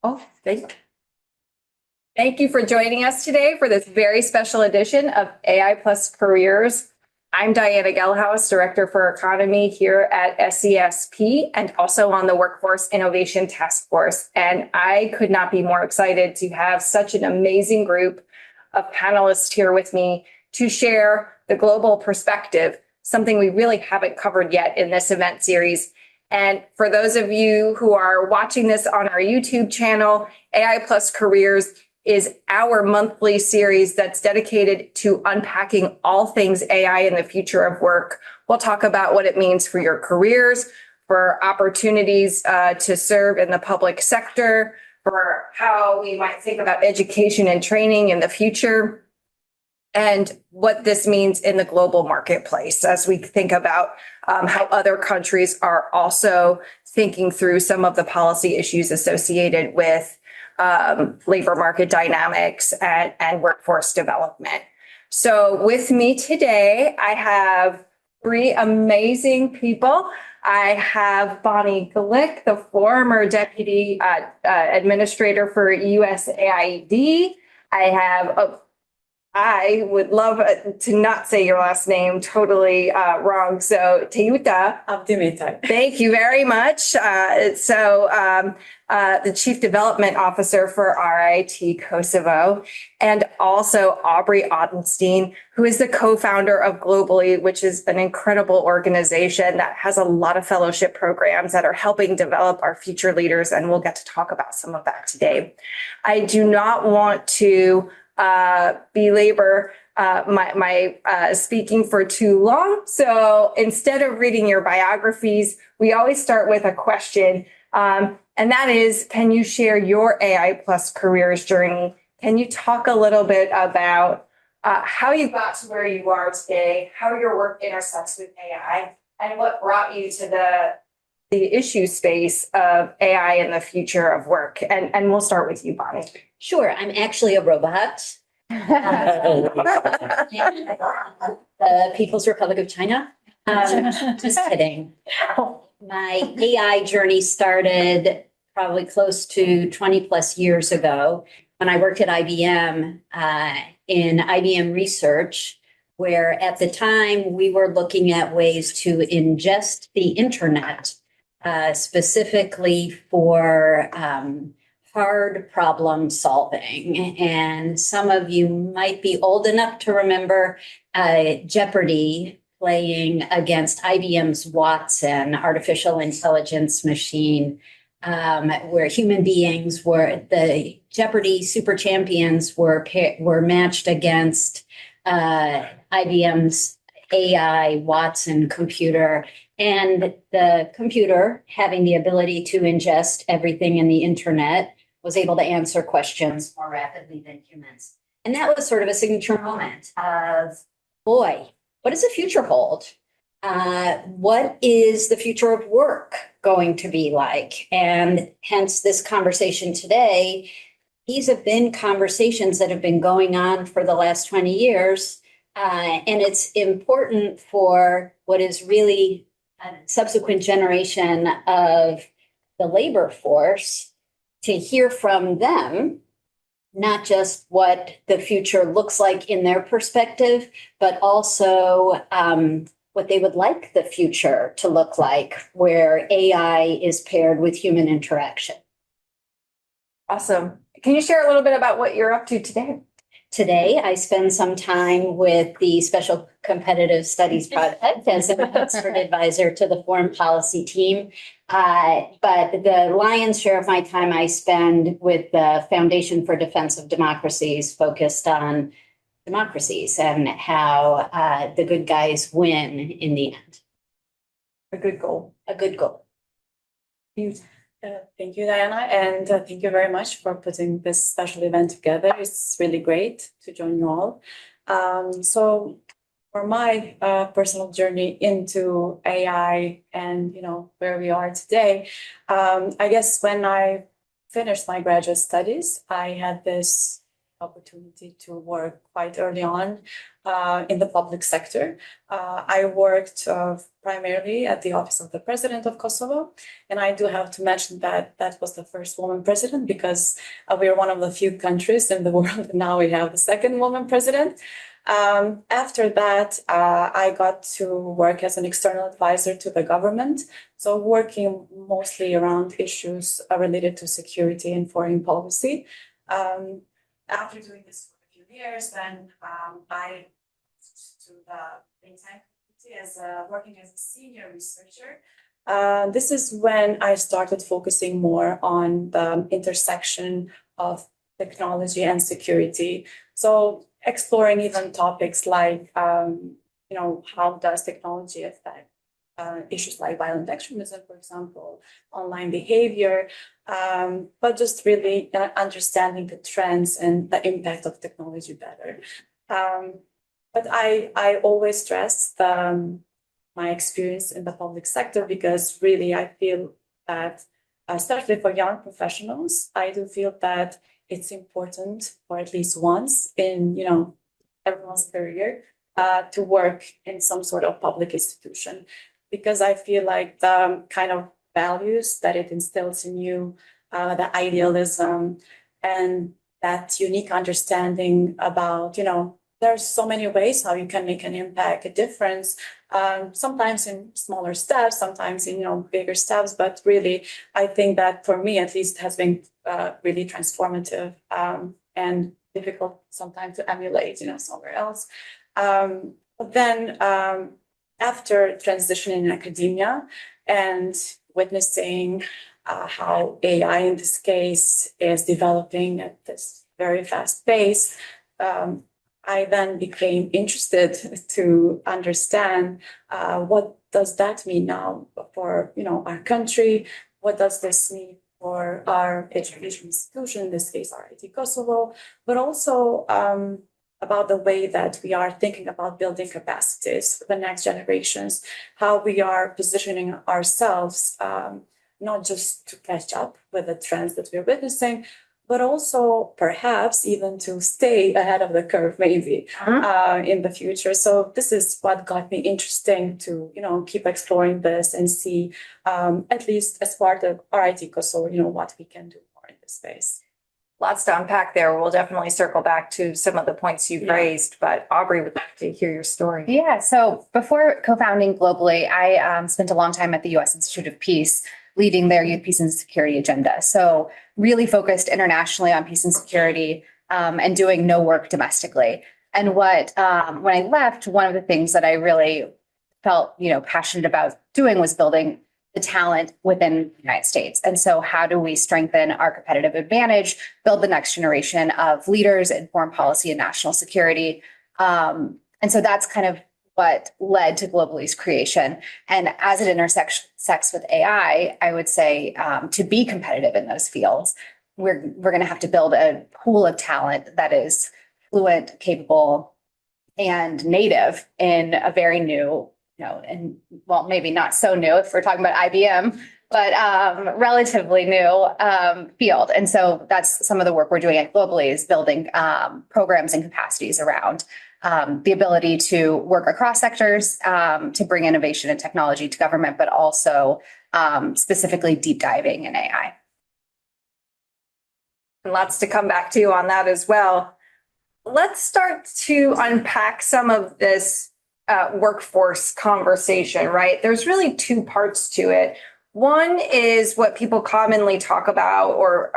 Oh, thank you for joining us today for this very special edition of AI Plus Careers. I'm Diana Gelhaus, Director for Economy here at SCSP and also on the Workforce Innovation Task Force. And I could not be more excited to have such an amazing group of panelists here with me to share the global perspective, something we really haven't covered yet in this event series. And for those of you who are watching this on our YouTube channel, AI Plus Careers is our monthly series that's dedicated to unpacking all things AI in the future of work. We'll talk about what it means for your careers, for opportunities to serve in the public sector, for how we might think about education and training in the future, and what this means in the global marketplace as we think about how other countries are also thinking through some of the policy issues associated with labor market dynamics and workforce development. So with me today, I have three amazing people. I have Bonnie Glick, the former Deputy Administrator for USAID. I would love to not say your last name totally wrong. So Teuta Avdimetaj. Thank you very much. The Chief Development Officer for RIT Kosovo, and also Aubrey Ottenstein, who is the co-founder of Globally, which is an incredible organization that has a lot of fellowship programs that are helping develop our future leaders. And we'll get to talk about some of that today. I do not want to belabor my speaking for too long. So instead of reading your biographies, we always start with a question. And that is, can you share your AI Plus careers journey? Can you talk a little bit about how you got to where you are today, how your work intersects with AI, and what brought you to the issue space of AI in the future of work? And we'll start with you, Bonnie. Sure, I'm actually a robot. The People's Republic of China. Just kidding. My AI journey started probably close to 20 plus years ago when I worked at IBM in IBM research, where at the time we were looking at ways to ingest the internet, specifically for hard problem solving. And some of you might be old enough to remember Jeopardy! Playing against IBM's Watson artificial intelligence machine, where human beings were the Jeopardy! Super champions were matched against IBM's AI Watson computer, and the computer, having the ability to ingest everything in the internet, was able to answer questions more rapidly than humans. And that was sort of a signature moment of, boy, what does the future hold? What is the future of work going to be like? And hence this conversation today. These have been conversations that have been going on for the last 20 years. And it's important for what is really a subsequent generation of the labor force to hear from them, not just what the future looks like in their perspective, but also what they would like the future to look like, where AI is paired with human interaction. Awesome. Can you share a little bit about what you're up to today? Today, I spend some time with the Special Competitive Studies Project as an expert advisor to the foreign policy team. But the lion's share of my time I spend with the Foundation for Defense of Democracies, focused on democracies and how the good guys win in the end. A good goal. A good goal. Thank you, Diana, and thank you very much for putting this special event together. It's really great to join you all. So for my personal journey into AI and where we are today, I guess when I finished my graduate studies, I had this opportunity to work quite early on in the public sector. I worked primarily at the Office of the President of Kosovo, and I do have to mention that that was the first woman president because we are one of the few countries in the world, and now we have the second woman president. After that, I got to work as an external advisor to the government, so working mostly around issues related to security and foreign policy. After doing this for a few years, then I to the think tank as working as a senior researcher. This is when I started focusing more on the intersection of technology and security. So exploring even topics like, how does technology affect issues like violent extremism, for example, online behavior, but just really understanding the trends and the impact of technology better. But I always stress my experience in the public sector because really I feel that, especially for young professionals, I do feel that it's important for at least once in everyone's career to work in some sort of public institution, because I feel like the kind of values that it instills in you, the idealism and that unique understanding about, there's so many ways how you can make an impact, a difference, sometimes in smaller steps, sometimes in bigger steps. But really, I think that for me, at least, has been really transformative and difficult sometimes to emulate, somewhere else. But then after transitioning in academia and witnessing how AI in this case is developing at this very fast pace, I then became interested to understand what does that mean now for our country. What does this mean for our education institution, in this case RIT Kosovo, but also about the way that we are thinking about building capacities for the next generations, how we are positioning ourselves not just to catch up with the trends that we're witnessing, but also perhaps even to stay ahead of the curve, maybe in the future. So this is what got me interesting to, keep exploring this and see, at least as part of RIT Kosovo, what we can do more in this space. Lots to unpack there. We'll definitely circle back to some of the points you've raised, but Aubrey would like to hear your story. Yeah, so before co-founding Globally, I spent a long time at the U.S. Institute of Peace, leading their youth peace and security agenda. So really focused internationally on peace and security and doing no work domestically. And when I left, one of the things that I really felt, passionate about doing was building the talent within the United States. And so how do we strengthen our competitive advantage, build the next generation of leaders in foreign policy and national security? And so that's kind of what led to Globally's creation. And as it intersects with AI, I would say to be competitive in those fields, we're going to have to build a pool of talent that is fluent, capable, and native in a very new, and well, maybe not so new if we're talking about IBM, but relatively new field. And so that's some of the work we're doing at Globally is building programs and capacities around the ability to work across sectors to bring innovation and technology to government, but also specifically deep diving in AI. And lots to come back to on that as well. Let's start to unpack some of this workforce conversation, right? There's really two parts to it. One is what people commonly talk about or,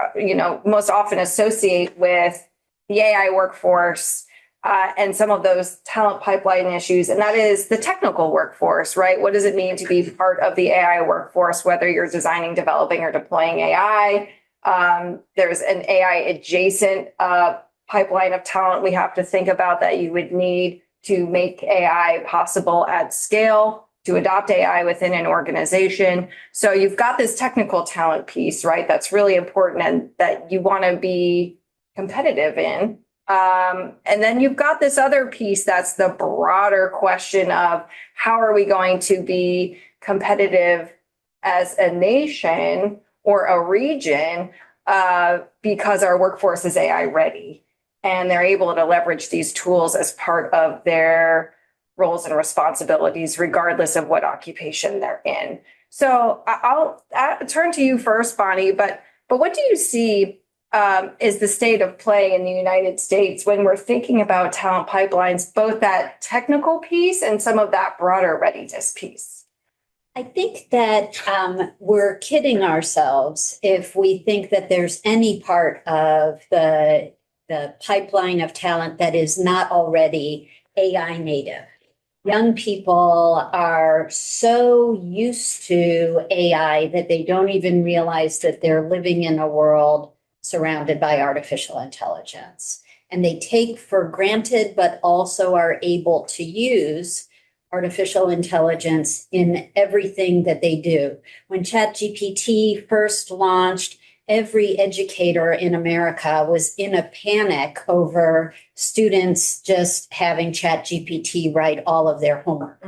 most often associate with the AI workforce and some of those talent pipeline issues. And that is the technical workforce, right? What does it mean to be part of the AI workforce, whether you're designing, developing, or deploying AI? There's an AI adjacent pipeline of talent we have to think about that you would need to make AI possible at scale, to adopt AI within an organization. So you've got this technical talent piece, right? That's really important and that you want to be competitive in. And then you've got this other piece that's the broader question of how are we going to be competitive as a nation or a region because our workforce is AI ready. and they're able to leverage these tools as part of their roles and responsibilities, regardless of what occupation they're in. So I'll turn to you first, Bonnie, but what do you see is the state of play in the United States when we're thinking about talent pipelines, both that technical piece and some of that broader readiness piece? I think that we're kidding ourselves if we think that there's any part of the pipeline of talent that is not already AI native. Young people are so used to AI that they don't even realize that they're living in a world surrounded by artificial intelligence. And they take for granted, but also are able to use artificial intelligence in everything that they do. When ChatGPT first launched, every educator in America was in a panic over students just having ChatGPT write all of their homework.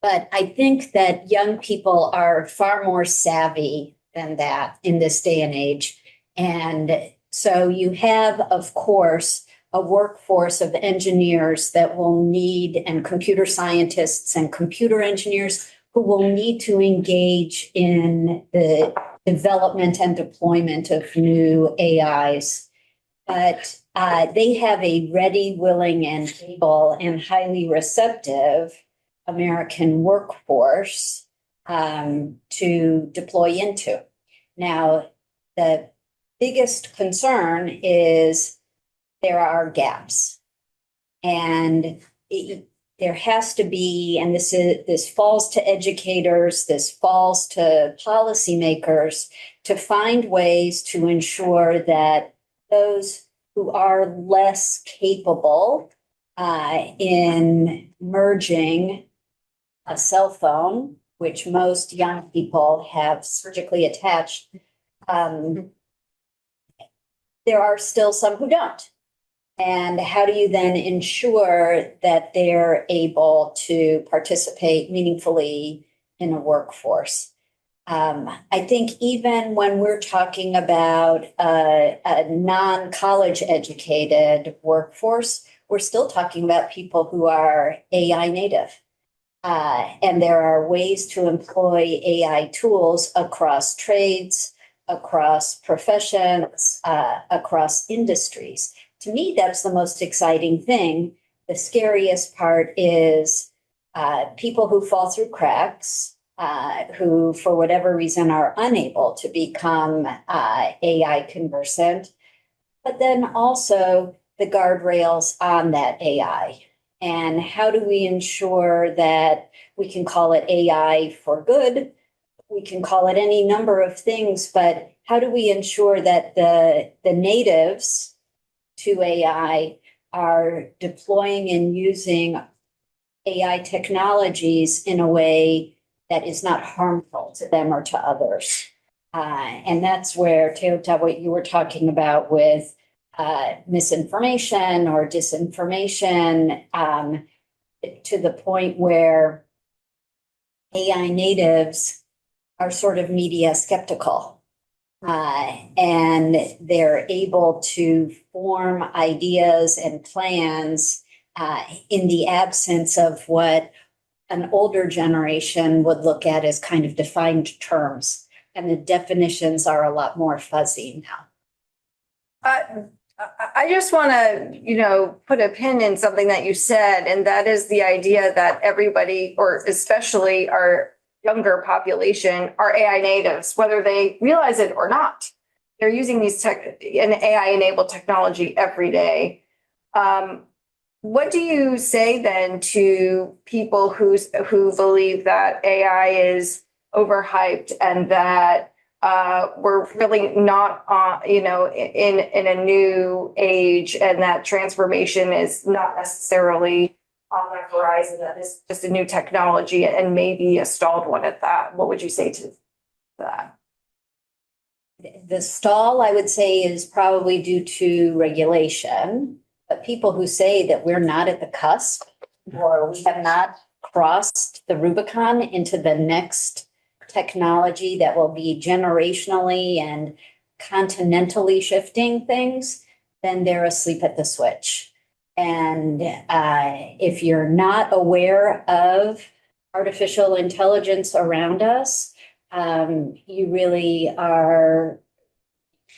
But I think that young people are far more savvy than that in this day and age. And so you have, of course, a workforce of engineers that will need, and computer scientists and computer engineers who will need to engage in the development and deployment of new AIs. But they have a ready, willing, and able and highly receptive American workforce to deploy into. Now, the biggest concern is there are gaps. And there has to be, and this falls to educators, this falls to policymakers to find ways to ensure that those who are less capable in merging a cell phone, which most young people have surgically attached, there are still some who don't. And how do you then ensure that they're able to participate meaningfully in a workforce? I think even when we're talking about a non-college educated workforce, we're still talking about people who are AI native. And there are ways to employ AI tools across trades, across professions, across industries. To me, that's the most exciting thing. The scariest part is people who fall through cracks, who, for whatever reason, are unable to become AI conversant, but then also the guardrails on that AI. And how do we ensure that we can call it AI for good? We can call it any number of things, but how do we ensure that the natives to AI are deploying and using AI technologies in a way that is not harmful to them or to others? And that's where, Teuta, what you were talking about with misinformation or disinformation, to the point where AI natives are sort of media skeptical. And they're able to form ideas and plans in the absence of what an older generation would look at as kind of defined terms. And the definitions are a lot more fuzzy now. I just want to, put a pin in something that you said, and that is the idea that everybody, or especially our younger population, are AI natives, whether they realize it or not. They're using these and AI-enabled technology every day. What do you say then to people who believe that AI is overhyped and that we're really not, in a new age, and that transformation is not necessarily on the horizon, that is just a new technology and maybe a stalled one at that? What would you say to that? The stall, I would say, is probably due to regulation. But people who say that we're not at the cusp, or we have not crossed the Rubicon into the next technology that will be generationally and continentally shifting things, then they're asleep at the switch. And if you're not aware of artificial intelligence around us, you really are,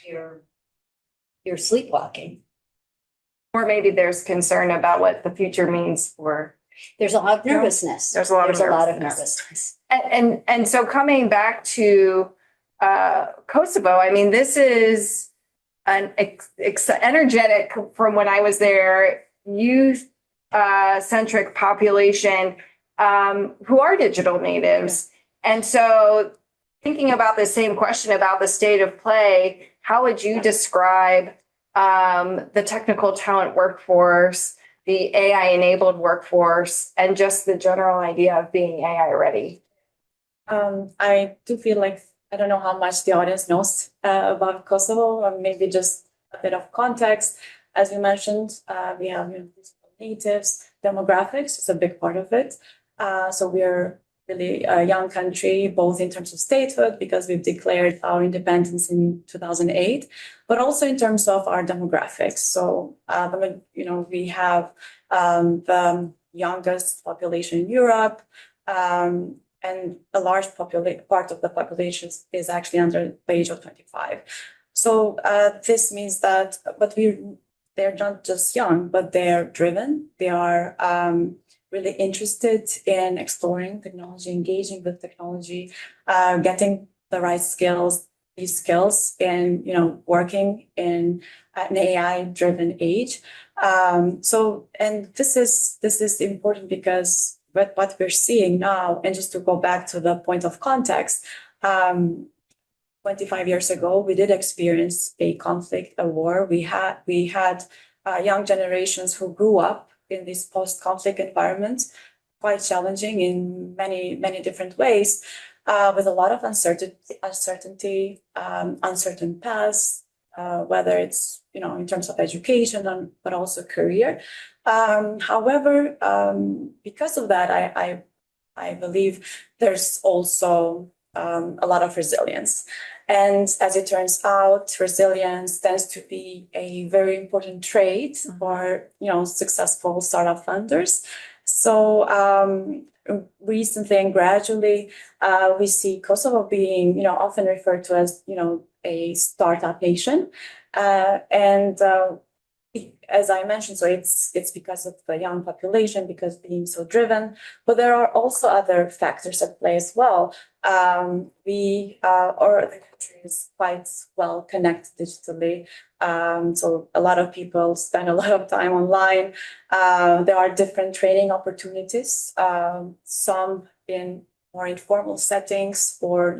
you're sleepwalking. Or maybe there's concern about what the future means for. There's a lot of nervousness. There's a lot of nervousness. And so coming back to Kosovo, I mean, this is an energetic, from when I was there, youth centric population who are digital natives. And so thinking about the same question about the state of play, how would you describe the technical talent workforce, the AI-enabled workforce, and just the general idea of being AI ready? I do feel like, I don't know how much the audience knows about Kosovo, or maybe just a bit of context. As you mentioned, we have natives, demographics is a big part of it. So we're really a young country, both in terms of statehood, because we've declared our independence in 2008, but also in terms of our demographics. So, we have the youngest population in Europe, and a large part of the population is actually under the age of 25. So this means that, they're not just young, but they're driven. They are really interested in exploring technology, engaging with technology, getting the right skills, these skills, and working in an AI-driven age. And this is important because what we're seeing now, and just to go back to the point of context, 25 years ago, we did experience a conflict, a war. We had young generations who grew up in this post-conflict environment, quite challenging in many different ways, with a lot of uncertainty, uncertain paths, whether it's in terms of education but also career. However, because of that, I believe there's also a lot of resilience. And as it turns out, resilience tends to be a very important trait for successful startup funders. So recently and gradually, we see Kosovo being often referred to as a startup nation, and as I mentioned, so it's because of the young population, because being so driven, but there are also other factors at play as well. The country is quite well connected digitally. So a lot of people spend a lot of time online. There are different training opportunities, some in more informal settings, or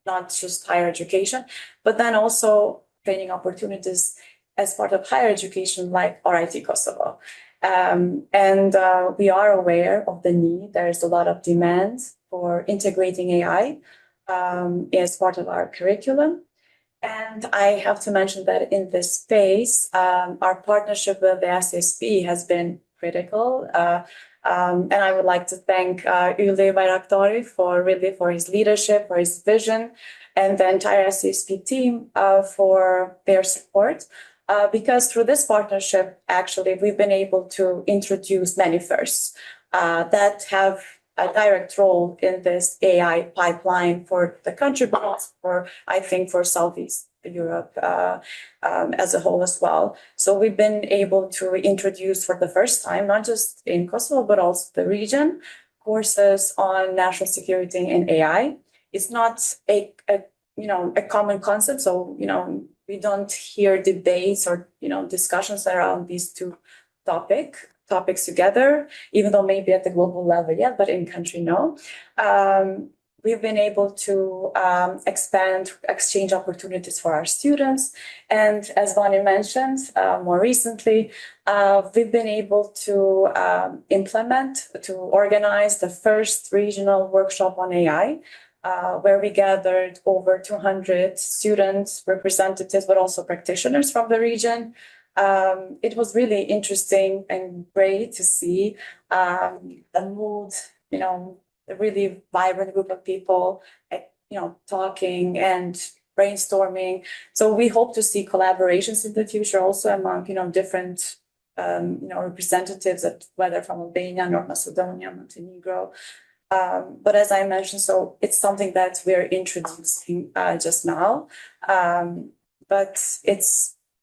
not just higher education, but then also training opportunities as part of higher education, like RIT Kosovo. We are aware of the need. There's a lot of demand for integrating AI as part of our curriculum. And I have to mention that in this space, our partnership with the SCSP has been critical. And I would like to thank Ule Bayraktori for his leadership, for his vision, and the entire SCSP team for their support. Because through this partnership, actually, we've been able to introduce many firsts that have a direct role in this AI pipeline for the country, but also for Southeast Europe as a whole as well. So we've been able to introduce for the first time, not just in Kosovo, but also the region, courses on national security and AI. It's not a common concept. So, we don't hear debates or, discussions around these two topics together, even though maybe at the global level, yeah, but in country, no. We've been able to expand exchange opportunities for our students. And as Bonnie mentioned, more recently, we've been able to organize the first regional workshop on AI, where we gathered over 200 students, representatives, but also practitioners from the region. It was really interesting and great to see the mood, a really vibrant group of people, talking and brainstorming. So we hope to see collaborations in the future also among, different, representatives, whether from Albania, North Macedonia, Montenegro. But as I mentioned, so it's something that we're introducing just now. But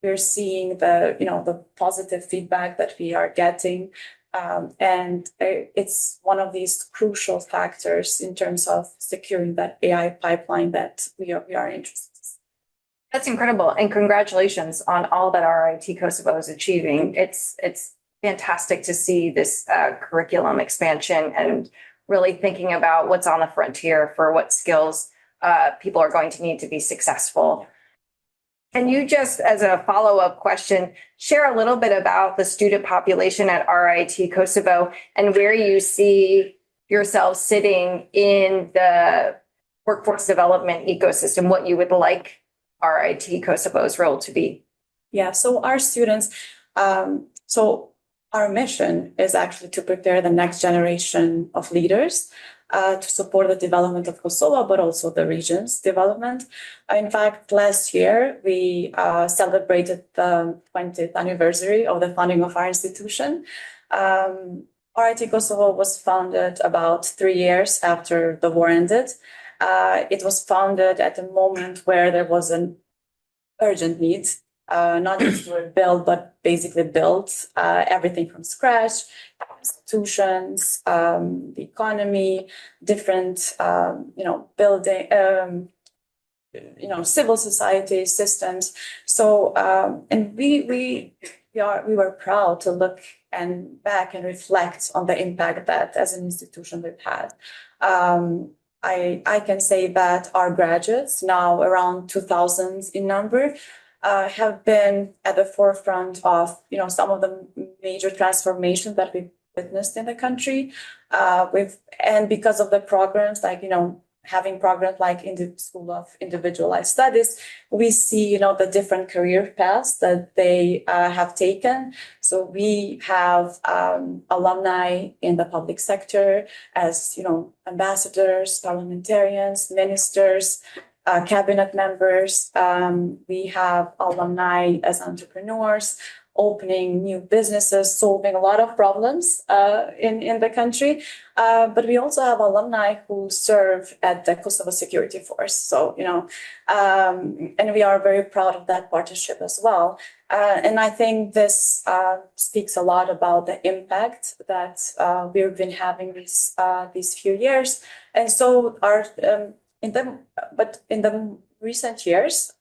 we're seeing the positive feedback that we are getting. And it's one of these crucial factors in terms of securing that AI pipeline that we are interested in. That's incredible. And congratulations on all that RIT Kosovo is achieving. It's fantastic to see this curriculum expansion and really thinking about what's on the frontier for what skills people are going to need to be successful. Can you just, as a follow-up question, share a little bit about the student population at RIT Kosovo and where you see yourself sitting in the workforce development ecosystem, what you would like RIT Kosovo's role to be? Yeah, so our students, so our mission is actually to prepare the next generation of leaders to support the development of Kosovo, but also the region's development. In fact, last year, we celebrated the 20th anniversary of the founding of our institution. RIT Kosovo was founded about 3 years after the war ended. It was founded at a moment where there was an urgent need, not just to rebuild, but basically build everything from scratch, institutions, the economy, different, building, civil society systems. So, and we were proud to look back and reflect on the impact that as an institution we've had. I can say that our graduates, now around 2,000 in number, have been at the forefront of some of the major transformations that we've witnessed in the country. And because of the programs, like having programs like in the School of Individualized Studies, we see the different career paths that they have taken. So we have alumni in the public sector as ambassadors, parliamentarians, ministers, cabinet members. We have alumni as entrepreneurs, opening new businesses, solving a lot of problems in the country. But we also have alumni who serve at the Kosovo Security Force. So, and we are very proud of that partnership as well. And I think this speaks a lot about the impact that we've been having these few years. And so in the recent years,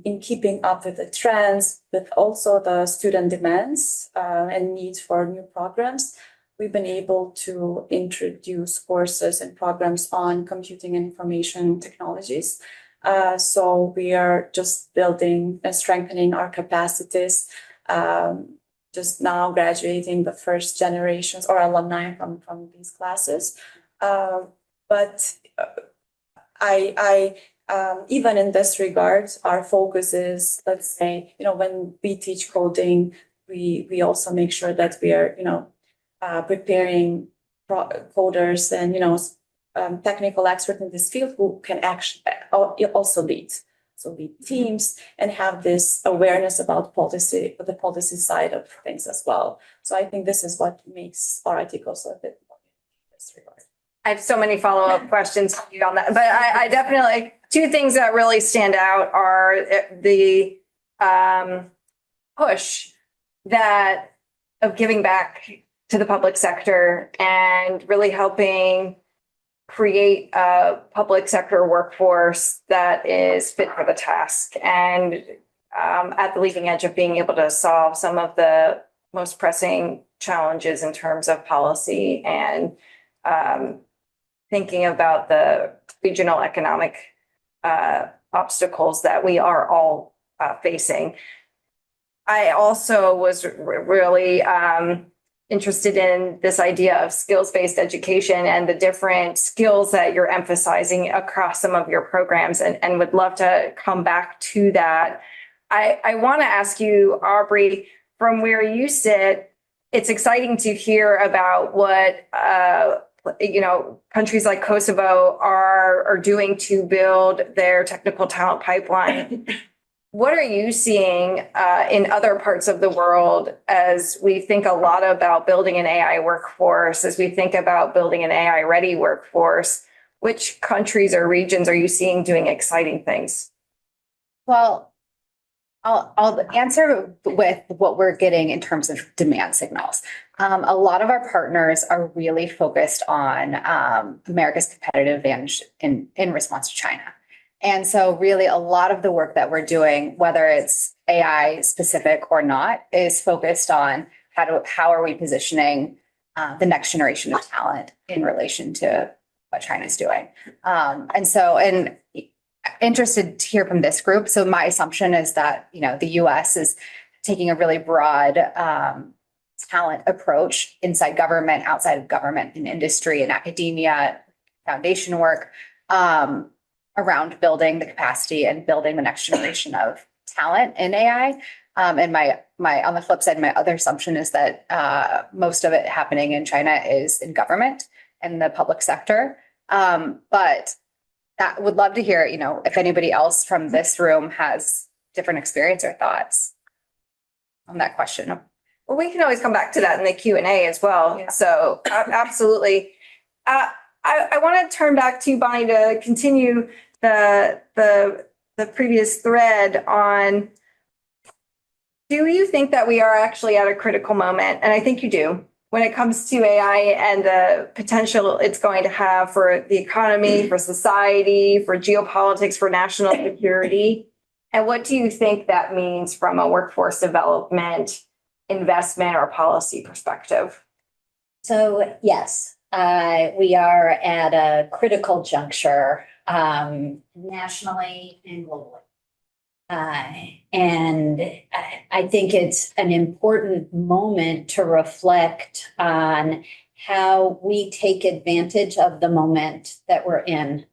in keeping up with the trends, with also the student demands and needs for new programs, we've been able to introduce courses and programs on computing and information technologies. So we are just building and strengthening our capacities, just now graduating the first generations or alumni from these classes. But even in this regard, our focus is, let's say, when we teach coding, we also make sure that we are, preparing coders and, technical experts in this field who can actually also lead. So lead teams and have this awareness about policy, the policy side of things as well. So I think this is what makes RIT Kosovo a bit more in this regard. I have so many follow-up questions for you on that, but I definitely, two things that really stand out are the push of giving back to the public sector and really helping create a public sector workforce that is fit for the task and at the leading edge of being able to solve some of the most pressing challenges in terms of policy and thinking about the regional economic obstacles that we are all facing. I also was really interested in this idea of skills-based education and the different skills that you're emphasizing across some of your programs and would love to come back to that. I want to ask you, Aubrey, from where you sit, it's exciting to hear about what countries like Kosovo are doing to build their technical talent pipeline. What are you seeing in other parts of the world as we think a lot about building an AI workforce, as we think about building an AI ready workforce? Which countries or regions are you seeing doing exciting things? Well, I'll answer with what we're getting in terms of demand signals. A lot of our partners are really focused on America's competitive advantage in response to China. And so really a lot of the work that we're doing, whether it's AI specific or not, is focused on how are we positioning the next generation of talent in relation to what China's doing. And interested to hear from this group. So my assumption is that, the US is taking a really broad talent approach inside government, outside of government, in industry and academia, foundation work, around building the capacity and building the next generation of talent in AI. And my on the flip side, my other assumption is that most of it happening in China is in government and the public sector. But I would love to hear, if anybody else from this room has different experience or thoughts on that question. Well, we can always come back to that in the Q&A as well. Yeah. So absolutely. I want to turn back to you, Bonnie, to continue the previous thread on, do you think that we are actually at a critical moment? And I think you do, when it comes to AI and the potential it's going to have for the economy, for society, for geopolitics, for national security. And what do you think that means from a workforce development, investment, or policy perspective? So yes, we are at a critical juncture nationally and globally. And I think it's an important moment to reflect on how we take advantage of the moment that we're in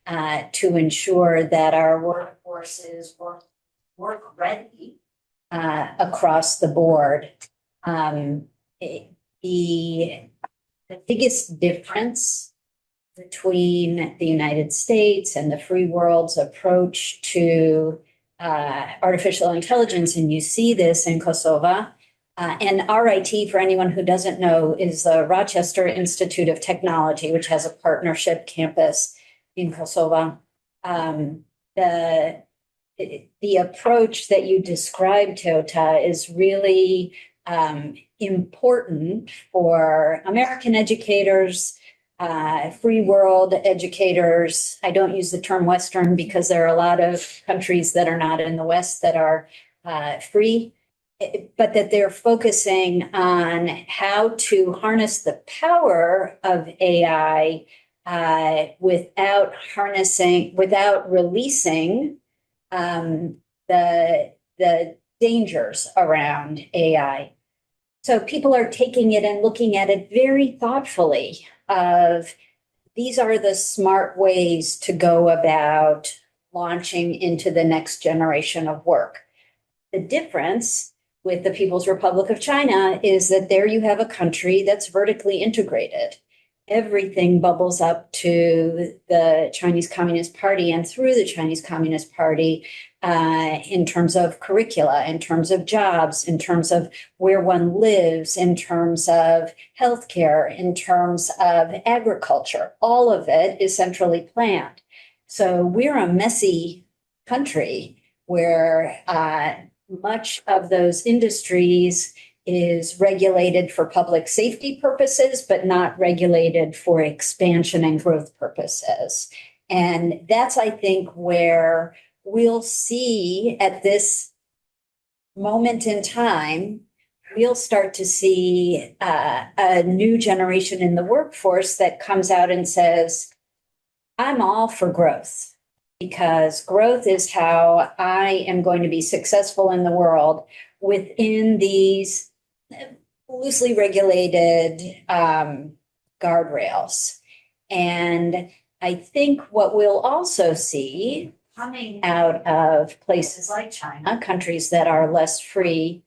to ensure that our workforce is work ready across the board. The biggest difference between the United States and the free world's approach to artificial intelligence, and you see this in Kosovo. And RIT, for anyone who doesn't know, is the Rochester Institute of Technology, which has a partnership campus in Kosovo. The approach that you described, Teuta, is really important for American educators, free world educators. I don't use the term Western because there are a lot of countries that are not in the West that are free, but that they're focusing on how to harness the power of AI without releasing the dangers around AI. So people are taking it and looking at it very thoughtfully of these are the smart ways to go about launching into the next generation of work. The difference with the People's Republic of China is that there you have a country that's vertically integrated. Everything bubbles up to the Chinese Communist Party and through the Chinese Communist Party in terms of curricula, in terms of jobs, in terms of where one lives, in terms of healthcare, in terms of agriculture. All of it is centrally planned. So we're a messy country where much of those industries is regulated for public safety purposes, but not regulated for expansion and growth purposes. And that's, I think, where we'll see at this moment in time, we'll start to see a new generation in the workforce that comes out and says, I'm all for growth, because growth is how I am going to be successful in the world within these loosely regulated guardrails. And I think what we'll also see coming out of places like China, countries that are less free,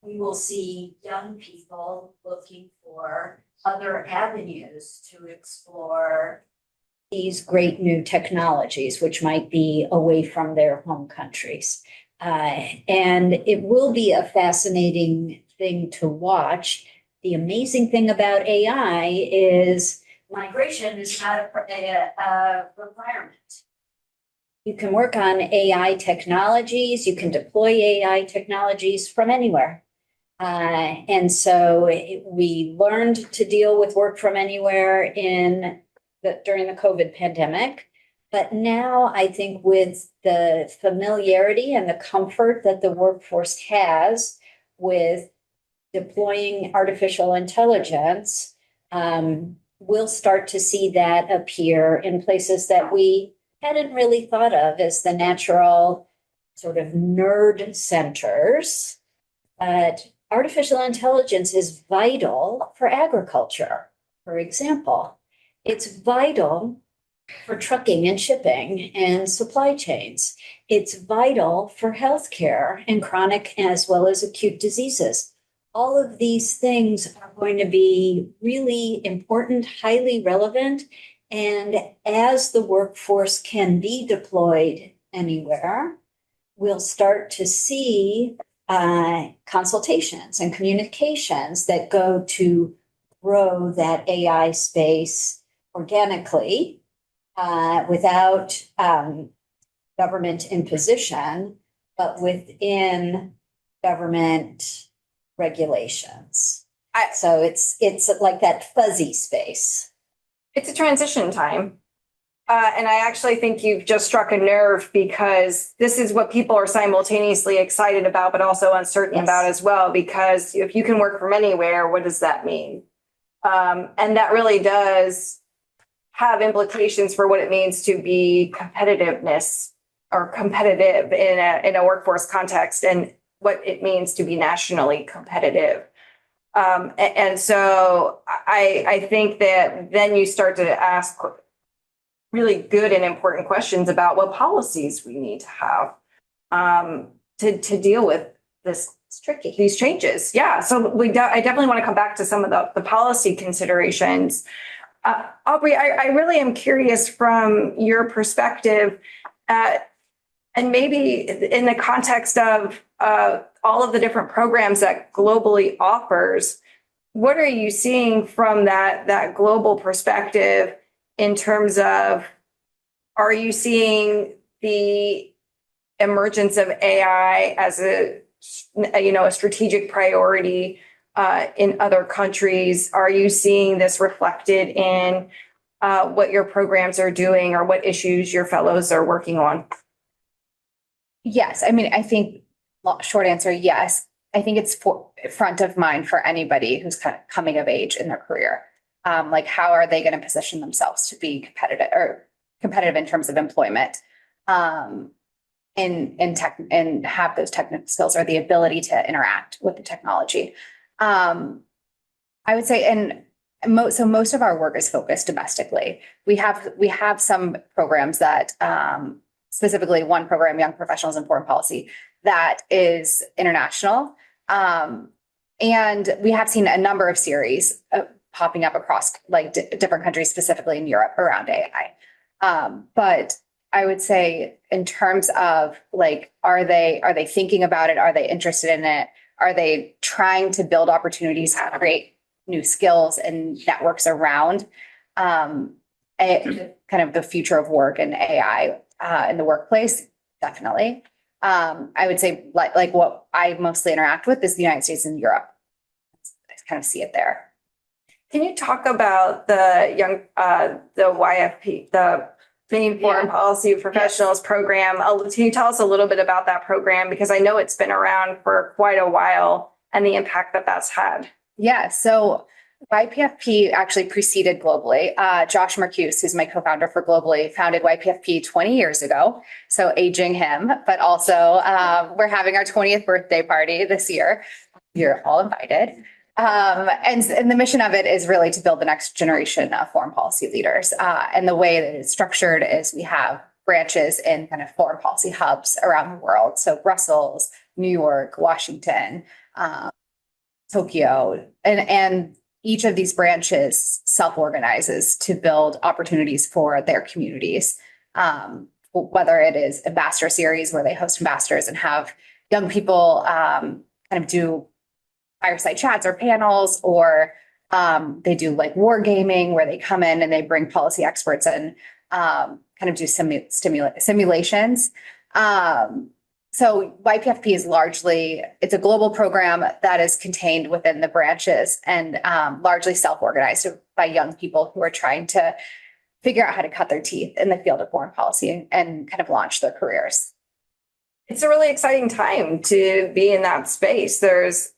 we will see young people looking for other avenues to explore these great new technologies, which might be away from their home countries. And it will be a fascinating thing to watch. The amazing thing about AI is migration is not a requirement. You can work on AI technologies, you can deploy AI technologies from anywhere. And so we learned to deal with work from anywhere during the COVID pandemic. But now I think with the familiarity and the comfort that the workforce has with deploying artificial intelligence, we'll start to see that appear in places that we hadn't really thought of as the natural sort of nerd centers. But artificial intelligence is vital for agriculture, for example. It's vital for trucking and shipping and supply chains. It's vital for healthcare and chronic as well as acute diseases. All of these things are going to be really important, highly relevant. And as the workforce can be deployed anywhere, we'll start to see consultations and communications that go to grow that AI space organically without government imposition, but within government regulations. So it's like that fuzzy space. It's a transition time. And I actually think you've just struck a nerve because this is what people are simultaneously excited about, but also uncertain about as well. Because if you can work from anywhere, what does that mean? And that really does have implications for what it means to be competitiveness or competitive in a workforce context and what it means to be nationally competitive. And so I think that then you start to ask really good and important questions about what policies we need to have to deal with this. It's tricky. These changes. Yeah. So I definitely want to come back to some of the policy considerations. Aubrey, I really am curious from your perspective, and maybe in the context of all of the different programs that Globally offers, what are you seeing from that global perspective in terms of, are you seeing the emergence of AI as a strategic priority in other countries? Are you seeing this reflected in what your programs are doing or what issues your fellows are working on? Yes. I mean, I think short answer, yes. I think it's front of mind for anybody who's kind of coming of age in their career. Like, how are they going to position themselves to be competitive in terms of employment, in tech, and have those technical skills or the ability to interact with the technology. I would say, and most of our work is focused domestically. We have some programs that, specifically one program, Young Professionals in Foreign Policy, that is international. And we have seen a number of series popping up across like different countries, specifically in Europe around AI. But I would say in terms of like, are they thinking about it? Are they interested in it? Are they trying to build opportunities to create new skills and networks around kind of the future of work and AI in the workplace? Definitely. I would say like what I mostly interact with is the United States and Europe. I kind of see it there. Can you talk about the YFP, the Maine Foreign Policy Professionals program? Can you tell us a little bit about that program? Because I know it's been around for quite a while and the impact that that's had. Yeah, so YPFP actually preceded Globally. Josh Marcuse, who's my co-founder for Globally, founded YPFP 20 years ago. So aging him, but also we're having our 20th birthday party this year. You're all invited. And the mission of it is really to build the next generation of foreign policy leaders. And the way that it's structured is we have branches in kind of foreign policy hubs around the world. So Brussels, New York, Washington, Tokyo, and each of these branches self-organizes to build opportunities for their communities. Whether it is ambassador series where they host ambassadors and have young people kind of do fireside chats or panels, or they do like war gaming where they come in and they bring policy experts and kind of do simulations. So YPFP is largely, it's a global program that is contained within the branches and largely self-organized by young people who are trying to figure out how to cut their teeth in the field of foreign policy and kind of launch their careers. It's a really exciting time to be in that space. There's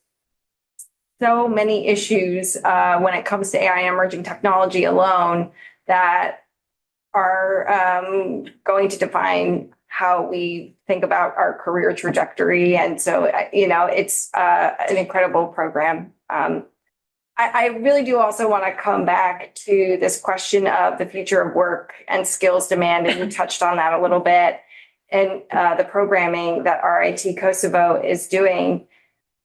so many issues when it comes to AI and emerging technology alone that are going to define how we think about our career trajectory. And so, it's an incredible program. I really do also want to come back to this question of the future of work and skills demand, and you touched on that a little bit, and the programming that RIT Kosovo is doing.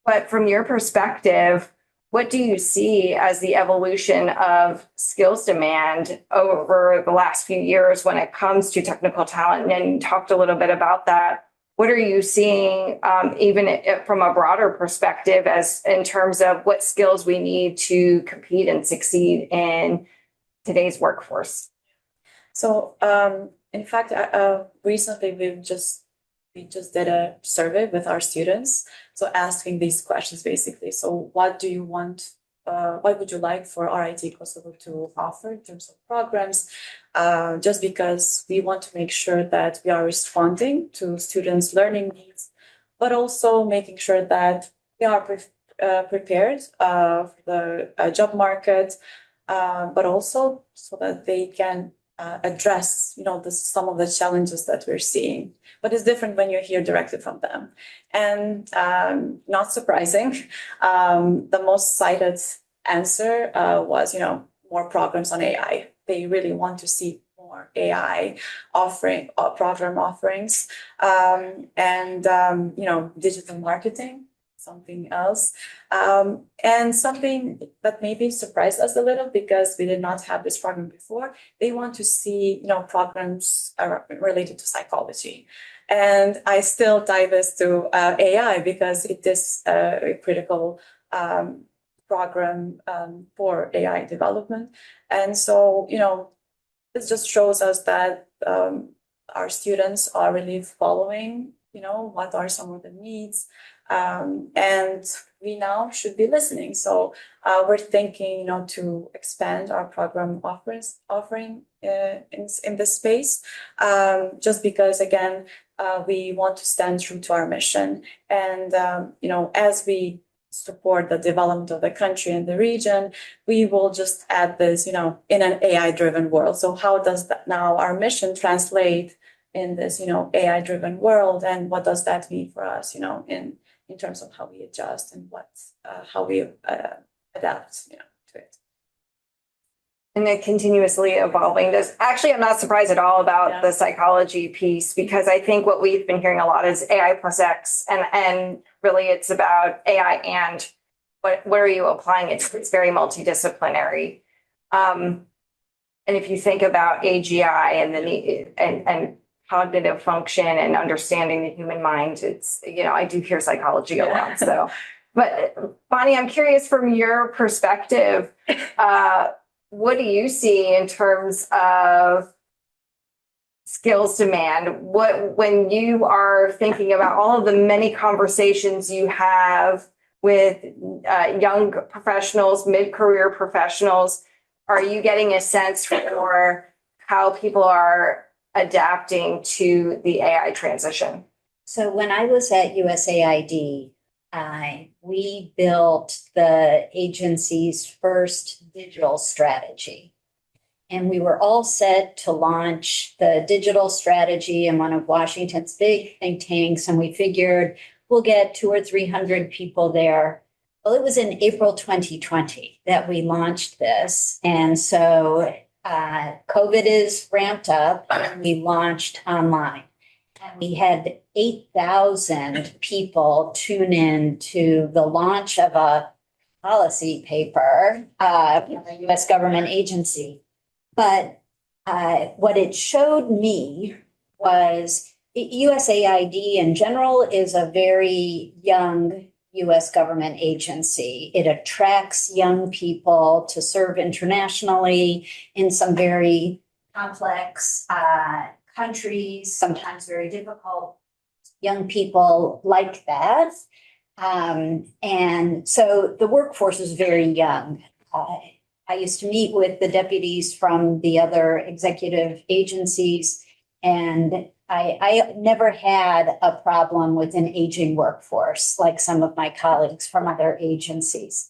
But from your perspective, what do you see as the evolution of skills demand over the last few years when it comes to technical talent? And you talked a little bit about that. What are you seeing, even from a broader perspective, as in terms of what skills we need to compete and succeed in today's workforce? So, in fact, recently we just did a survey with our students. So asking these questions basically. So what do you want? What would you like for RIT Kosovo to offer in terms of programs? Just because we want to make sure that we are responding to students' learning needs, but also making sure that we are prepared for the job market, but also so that they can address, some of the challenges that we're seeing. But it's different when you hear directly from them. And not surprising, the most cited answer was, more programs on AI. They really want to see more AI program offerings, and digital marketing, something else. And something that maybe surprised us a little because we did not have this program before. They want to see, programs related to psychology. And I still tie this to AI because it is a critical program for AI development. And so, this just shows us that our students are really following, what are some of the needs. And we now should be listening. So we're thinking, to expand our program offering in this space, just because, again, we want to stand true to our mission. And, as we support the development of the country and the region, we will just add this, in an AI-driven world. So how does that now our mission translate in this, AI-driven world? And what does that mean for us, in terms of how we adjust and how we adapt, to it. And it continuously evolving. I'm not surprised at all about the psychology piece, because I think what we've been hearing a lot is AI plus X, and really it's about AI and what are you applying it to? It's very multidisciplinary. And if you think about AGI and cognitive function and understanding the human mind, it's, I do hear psychology a lot. So, but Bonnie, I'm curious from your perspective, what do you see in terms of skills demand? When you are thinking about all of the many conversations you have with young professionals, mid-career professionals, are you getting a sense for how people are adapting to the AI transition? So when I was at USAID, we built the agency's first digital strategy. And we were all set to launch the digital strategy in one of Washington's big think tanks. And we figured we'll get 200 or 300 people there. Well, it was in April 2020 that we launched this. And so COVID is ramped up and we launched online. And we had 8,000 people tune in to the launch of a policy paper from a US government agency. But what it showed me was USAID in general is a very young US government agency. It attracts young people to serve internationally in some very complex countries, sometimes very difficult. Young people like that. And so the workforce is very young. I used to meet with the deputies from the other executive agencies, and I never had a problem with an aging workforce like some of my colleagues from other agencies.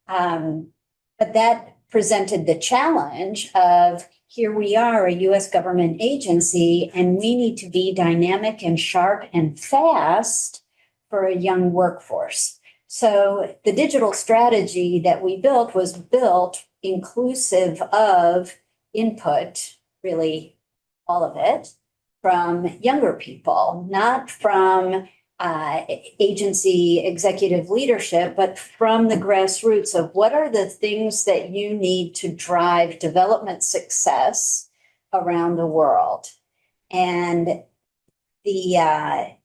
But that presented the challenge of here we are, a US government agency, and we need to be dynamic and sharp and fast for a young workforce. So the digital strategy that we built was built inclusive of input, really all of it, from younger people, not from agency executive leadership, but from the grassroots of what are the things that you need to drive development success around the world. And the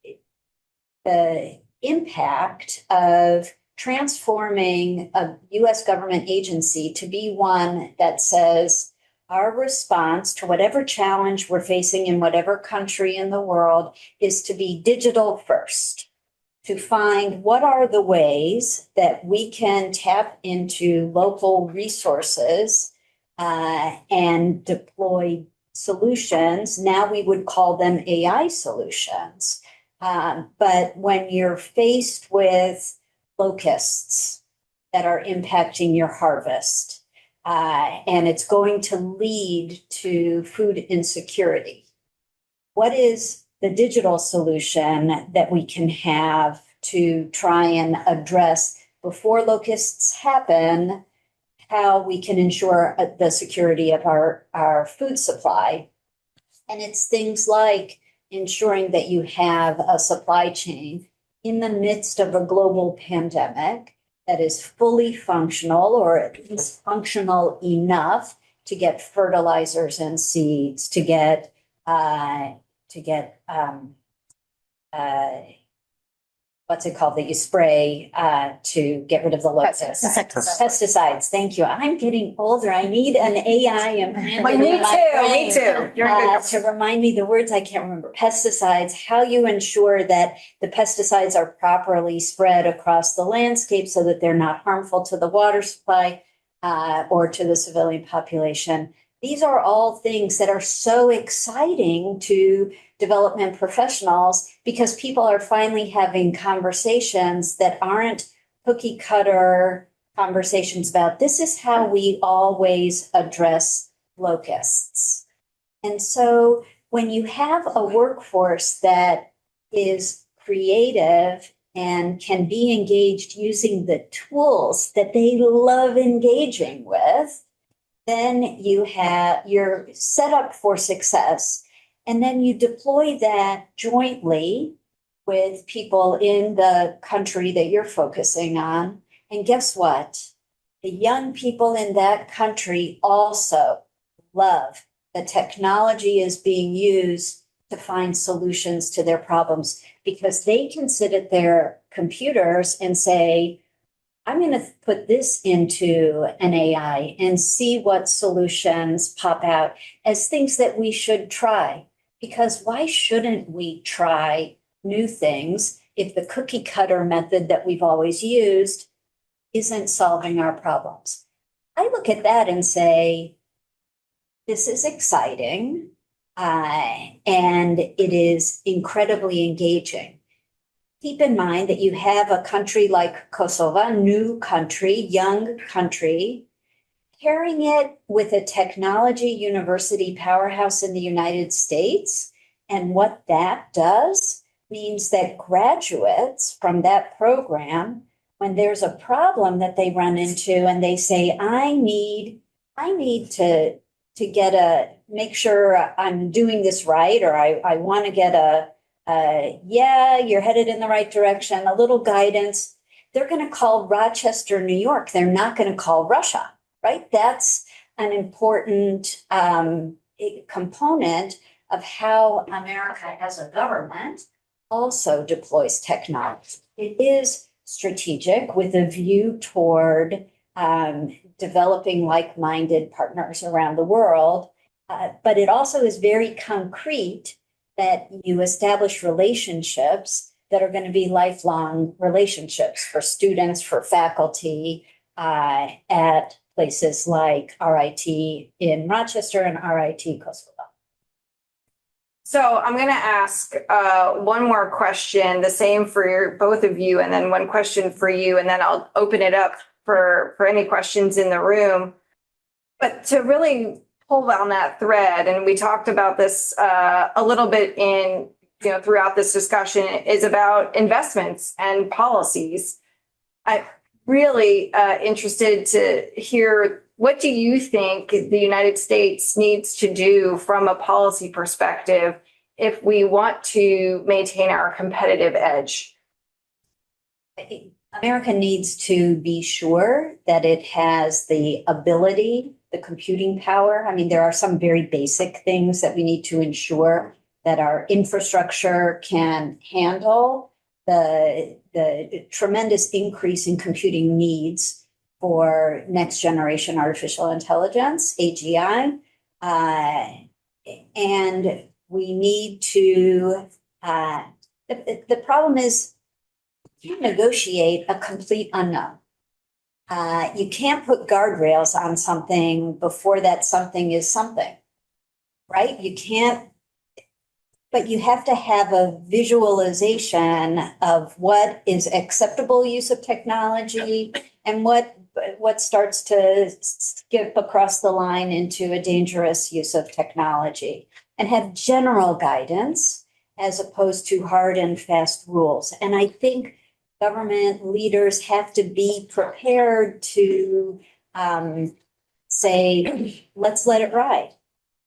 impact of transforming a US government agency to be one that says our response to whatever challenge we're facing in whatever country in the world is to be digital first, to find what are the ways that we can tap into local resources and deploy solutions. Now we would call them AI solutions. But when you're faced with locusts that are impacting your harvest, and it's going to lead to food insecurity, what is the digital solution that we can have to try and address before locusts happen, how we can ensure the security of our food supply? And it's things like ensuring that you have a supply chain in the midst of a global pandemic that is fully functional, or at least functional enough to get fertilizers and seeds, to get what's it called that you spray to get rid of the locusts? Pesticides. Thank you. I'm getting older. I need an AI implanted in my brain, Me too. You're good. to remind me the words I can't remember. Pesticides, how you ensure that the pesticides are properly spread across the landscape so that they're not harmful to the water supply or to the civilian population. These are all things that are so exciting to development professionals because people are finally having conversations that aren't cookie cutter conversations about this is how we always address locusts. And so when you have a workforce that is creative and can be engaged using the tools that they love engaging with, then you're set up for success. And then you deploy that jointly with people in the country that you're focusing on. And guess what? The young people in that country also love the technology is being used to find solutions to their problems because they can sit at their computers and say, I'm going to put this into an AI and see what solutions pop out as things that we should try. Because why shouldn't we try new things if the cookie cutter method that we've always used isn't solving our problems? I look at that and say, this is exciting, and it is incredibly engaging. Keep in mind that you have a country like Kosovo, new country, young country, pairing it with a technology university powerhouse in the United States. And what that does means that graduates from that program, when there's a problem that they run into and they say, I need to make sure I'm doing this right, or I want to get yeah, you're headed in the right direction, a little guidance. they're going to call Rochester, New York. They're not going to call Russia, right? That's an important component of how America as a government also deploys technology. It is strategic with a view toward developing like-minded partners around the world. But it also is very concrete that you establish relationships that are going to be lifelong relationships for students, for faculty at places like RIT in Rochester and RIT Kosovo. So I'm going to ask one more question, the same for both of you, and then one question for you, and then I'll open it up for any questions in the room. But to really pull on that thread, and we talked about this a little bit in, throughout this discussion, is about investments and policies. I'm really interested to hear, what do you think the United States needs to do from a policy perspective if we want to maintain our competitive edge? America needs to be sure that it has the ability, the computing power. I mean, there are some very basic things that we need to ensure that our infrastructure can handle the tremendous increase in computing needs for next generation artificial intelligence, AGI. And we need to, the problem is you negotiate a complete unknown. You can't put guardrails on something before that something is something, right? You can't, but you have to have a visualization of what is acceptable use of technology and what starts to skip across the line into a dangerous use of technology, and have general guidance as opposed to hard and fast rules. And I think government leaders have to be prepared to say, let's let it ride,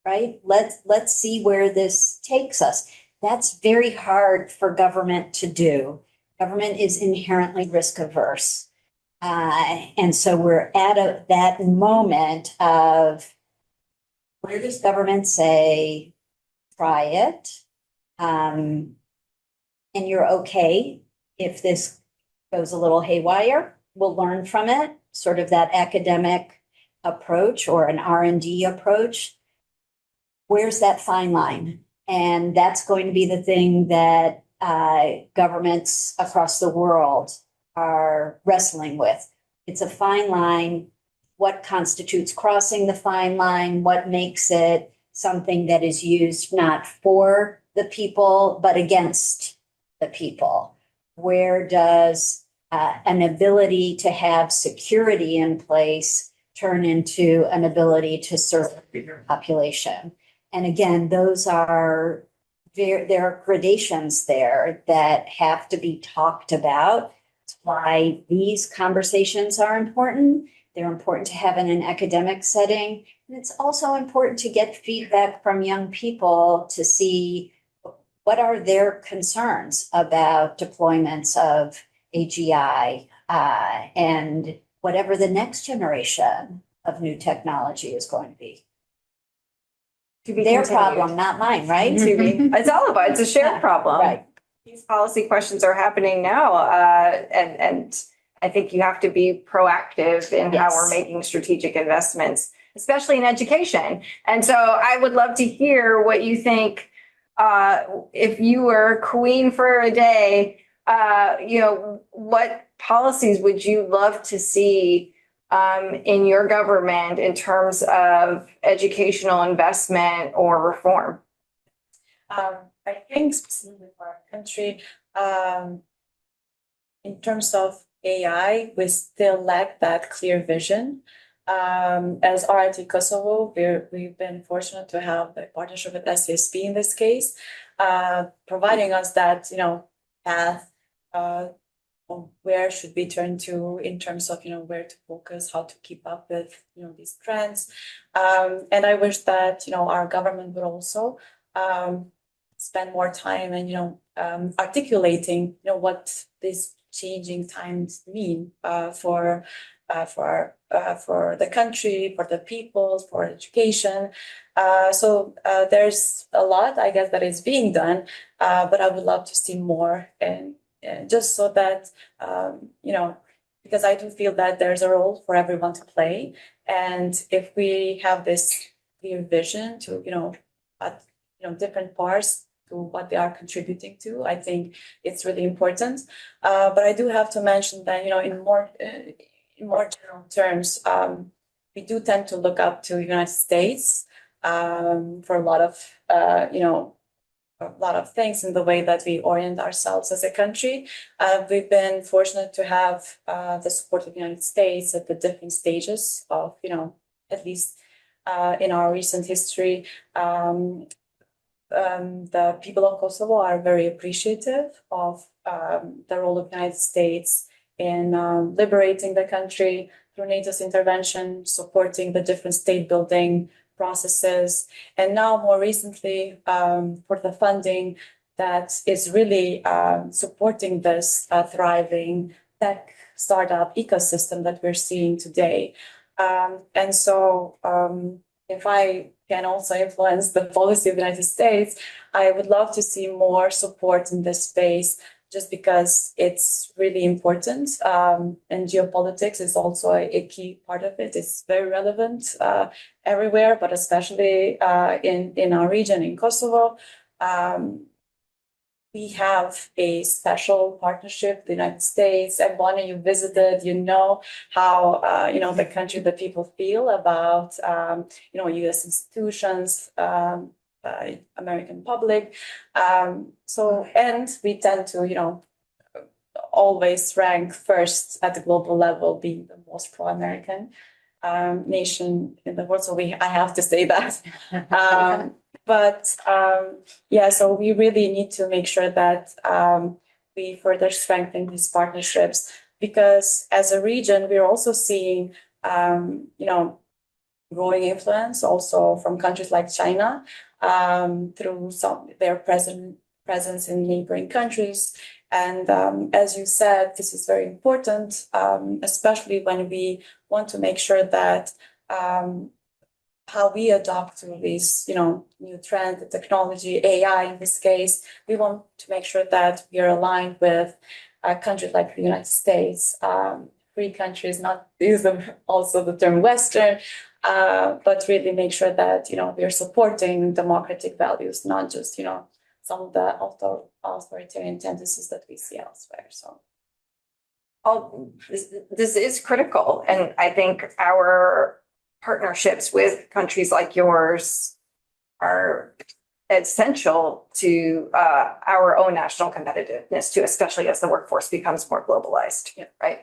right? Let's see where this takes us. That's very hard for government to do. Government is inherently risk averse. And so we're at that moment of, where does government say, try it, and you're okay if this goes a little haywire, we'll learn from it, sort of that academic approach or an R&D approach. Where's that fine line? And that's going to be the thing that governments across the world are wrestling with. It's a fine line. What constitutes crossing the fine line? What makes it something that is used not for the people, but against the people? Where does an ability to have security in place turn into an ability to serve your population? And again, those are, there are gradations there that have to be talked about. That's why these conversations are important. They're important to have in an academic setting. And it's also important to get feedback from young people to see what are their concerns about deployments of AGI and whatever the next generation of new technology is going to be. Their problem, not mine, right? It's all about, it's a shared problem. Right. These policy questions are happening now, and I think you have to be proactive in how we're making strategic investments, especially in education. And so I would love to hear what you think. If you were queen for a day, what policies would you love to see in your government in terms of educational investment or reform? I think specifically for our country, in terms of AI, we still lack that clear vision. As RIT Kosovo, we've been fortunate to have a partnership with SCSP in this case, providing us that, path on where should we turn to in terms of, where to focus, how to keep up with, these trends. And I wish that, our government would also spend more time and, articulating, what these changing times mean for the country, for the people, for education. So there's a lot, I guess, that is being done, but I would love to see more, and just so that because I do feel that there's a role for everyone to play, and if we have this clear vision to at different parts to what they are contributing to, I think it's really important. But I do have to mention that in more general terms, we do tend to look up to the United States for a lot of things in the way that we orient ourselves as a country. We've been fortunate to have the support of the United States at the different stages of, at least in our recent history. The people of Kosovo are very appreciative of the role of the United States in liberating the country through NATO's intervention, supporting the different state building processes, and now more recently for the funding that is really supporting this thriving tech startup ecosystem that we're seeing today. And so if I can also influence the policy of the United States, I would love to see more support in this space, just because it's really important. And geopolitics is also a key part of it. It's very relevant everywhere, but especially in our region, in Kosovo. We have a special partnership with the United States. And Bonnie, you visited, how, the country, the people feel about, U.S. institutions, American public. And we tend to, always rank first at the global level, being the most pro-American nation in the world. So I have to say that. So we really need to make sure that we further strengthen these partnerships, because as a region, we're also seeing, growing influence also from countries like China through their presence in neighboring countries. And as you said, this is very important, especially when we want to make sure that how we adopt to these, new trends, the technology, AI in this case, we want to make sure that we are aligned with countries like the United States, free countries, not use also the term Western, but really make sure that, we are supporting democratic values, not just, some of the authoritarian tendencies that we see elsewhere. So. This is critical. And I think our partnerships with countries like yours are essential to our own national competitiveness too, especially as the workforce becomes more globalized, right?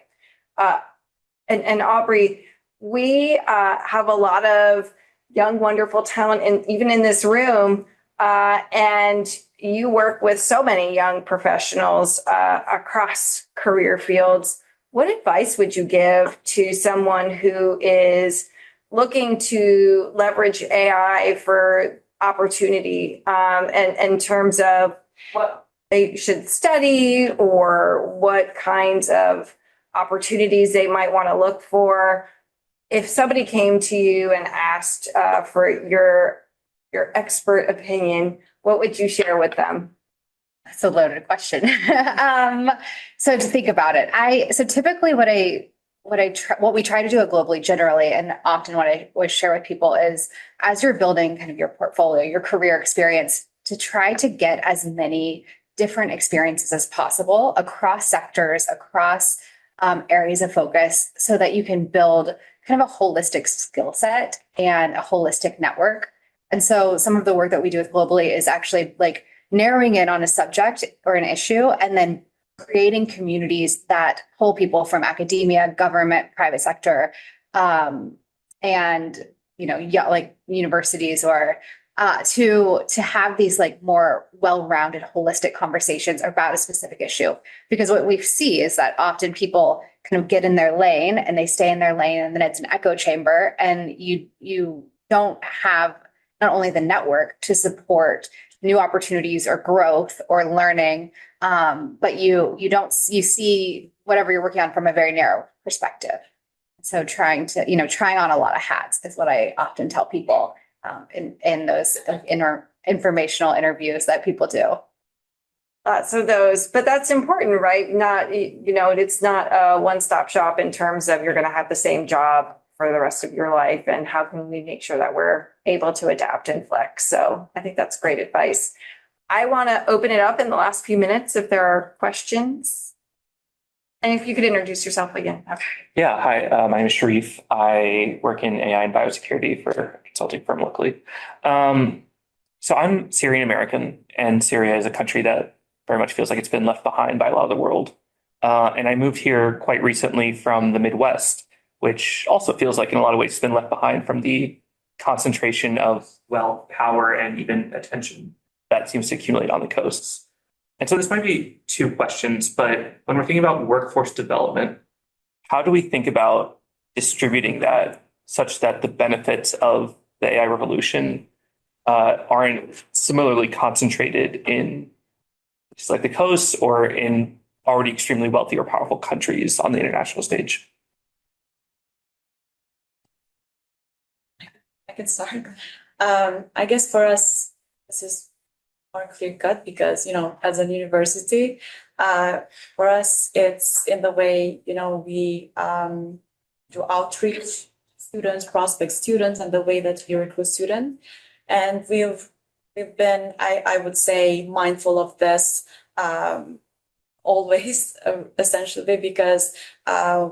And Aubrey, we have a lot of young, wonderful talent, and even in this room, and you work with so many young professionals across career fields. What advice would you give to someone who is looking to leverage AI for opportunity, and in terms of what they should study or what kinds of opportunities they might want to look for? If somebody came to you and asked for your expert opinion, what would you share with them? That's a loaded question. So to think about it, so typically what we try to do globally generally, and often what I always share with people is, as you're building kind of your portfolio, your career experience, to try to get as many different experiences as possible across sectors, across areas of focus, so that you can build kind of a holistic skill set and a holistic network. And so some of the work that we do with globally is actually like narrowing in on a subject or an issue, and then creating communities that pull people from academia, government, private sector, and like universities, or to have these like more well-rounded, holistic conversations about a specific issue. Because what we see is that often people kind of get in their lane and they stay in their lane, and then it's an echo chamber, and you don't have not only the network to support new opportunities or growth or learning, But you see whatever you're working on from a very narrow perspective. So trying on a lot of hats is what I often tell people in those informational interviews that people do. But that's important, right? Not, it's not a one-stop shop in terms of you're going to have the same job for the rest of your life. And how can we make sure that we're able to adapt and flex? So I think that's great advice. I want to open it up in the last few minutes if there are questions. And if you could introduce yourself again. Okay. Yeah, hi, my name is Sharif. I work in AI and biosecurity for a consulting firm locally. So I'm Syrian American, and Syria is a country that very much feels like it's been left behind by a lot of the world. And I moved here quite recently from the Midwest, which also feels like in a lot of ways it's been left behind from the concentration of wealth, power, and even attention that seems to accumulate on the coasts. And so this might be two questions, but when we're thinking about workforce development, how do we think about distributing that such that the benefits of the AI revolution aren't similarly concentrated in just like the coasts or in already extremely wealthy or powerful countries on the international stage? I can start. I guess for us, this is more clear cut because, as a university, for us, it's in the way, we do outreach students, prospect students, and the way that we recruit students. And we've been, I would say, mindful of this always, essentially, because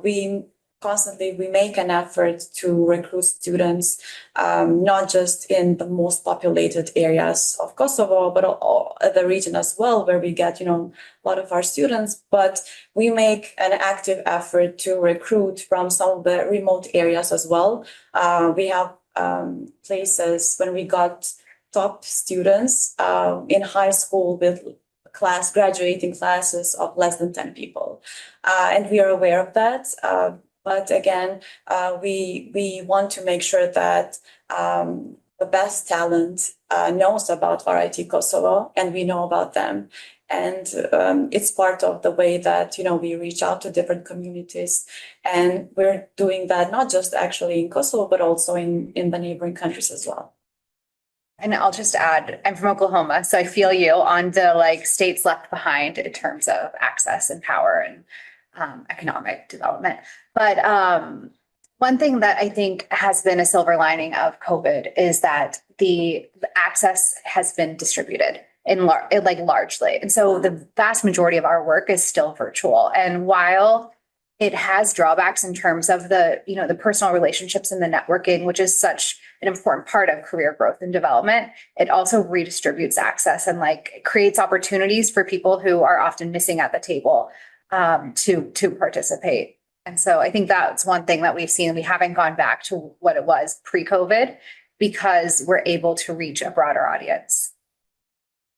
we make an effort to recruit students, not just in the most populated areas of Kosovo, but the region as well, where we get, a lot of our students. But we make an active effort to recruit from some of the remote areas as well. We have places when we got top students in high school with graduating classes of less than 10 people. And we are aware of that. But again, we want to make sure that the best talent knows about RIT Kosovo, and we know about them. And it's part of the way that, we reach out to different communities. And we're doing that not just actually in Kosovo, but also in the neighboring countries as well. And I'll just add, I'm from Oklahoma, so I feel you on the states left behind in terms of access and power and economic development. But one thing that I think has been a silver lining of COVID is that the access has been distributed largely. And so the vast majority of our work is still virtual. And while it has drawbacks in terms of the personal relationships and the networking, which is such an important part of career growth and development, it also redistributes access and creates opportunities for people who are often missing at the table to participate. And so I think that's one thing that we've seen. We haven't gone back to what it was pre-COVID because we're able to reach a broader audience.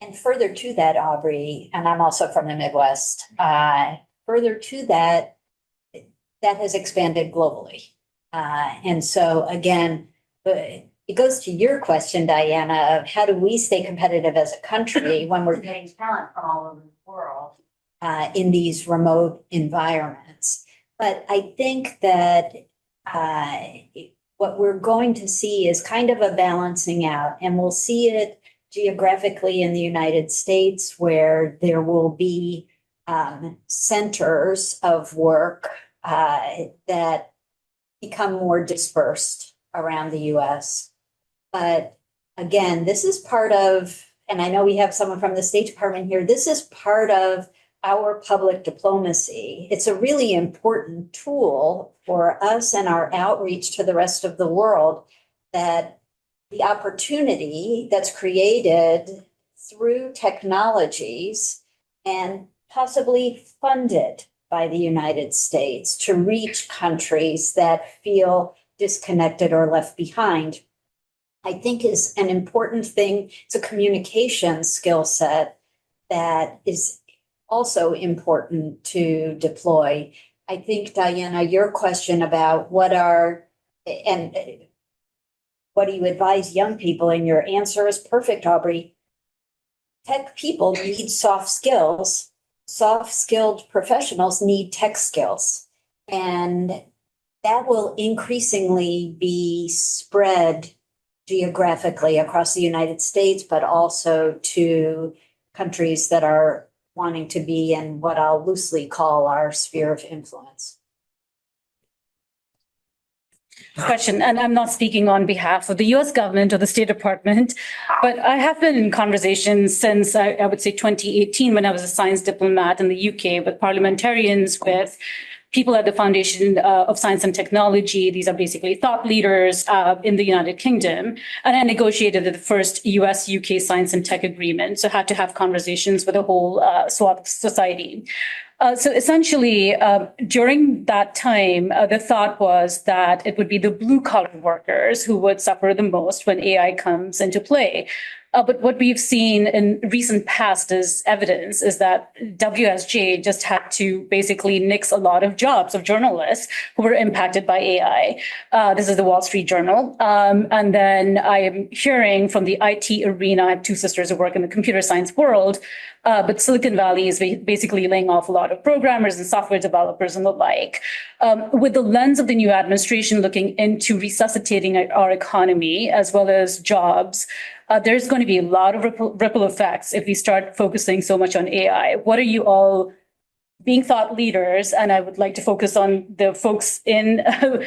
And further to that, Aubrey, and I'm also from the Midwest, further to that, that has expanded globally. And so again, it goes to your question, Diana, of how do we stay competitive as a country when we're getting talent from all over the world in these remote environments. But I think that what we're going to see is kind of a balancing out, and we'll see it geographically in the United States, where there will be centers of work that become more dispersed around the US. But again, this is part of, and I know we have someone from the State Department here, this is part of our public diplomacy. It's a really important tool for us and our outreach to the rest of the world, that the opportunity that's created through technologies and possibly funded by the United States to reach countries that feel disconnected or left behind, I think is an important thing. It's a communication skill set that is also important to deploy. I think, Diana, your question about what do you advise young people, and your answer is perfect, Aubrey. Tech people need soft skills soft-skilled professionals need tech skills. And that will increasingly be spread geographically across the United States, but also to countries that are wanting to be in what I'll loosely call our sphere of influence. Question, and I'm not speaking on behalf of the US government or the State Department, but I have been in conversations since I would say 2018 when I was a science diplomat in the UK with parliamentarians, with people at the Foundation of Science and Technology. These are basically thought leaders in the United Kingdom. And I negotiated the first US-UK science and tech agreement. So I had to have conversations with a whole swath of society. So essentially, during that time, the thought was that it would be the blue-collar workers who would suffer the most when AI comes into play. But what we've seen in recent past is evidence is that WSJ just had to basically nix a lot of jobs of journalists who were impacted by AI. This is the Wall Street Journal. And then I am hearing from the IT arena, I have two sisters who work in the computer science world, but Silicon Valley is basically laying off a lot of programmers and software developers and the like. With the lens of the new administration looking into resuscitating our economy as well as jobs, there's going to be a lot of ripple effects if we start focusing so much on AI. What are you all being thought leaders? And I would like to focus on the folks in who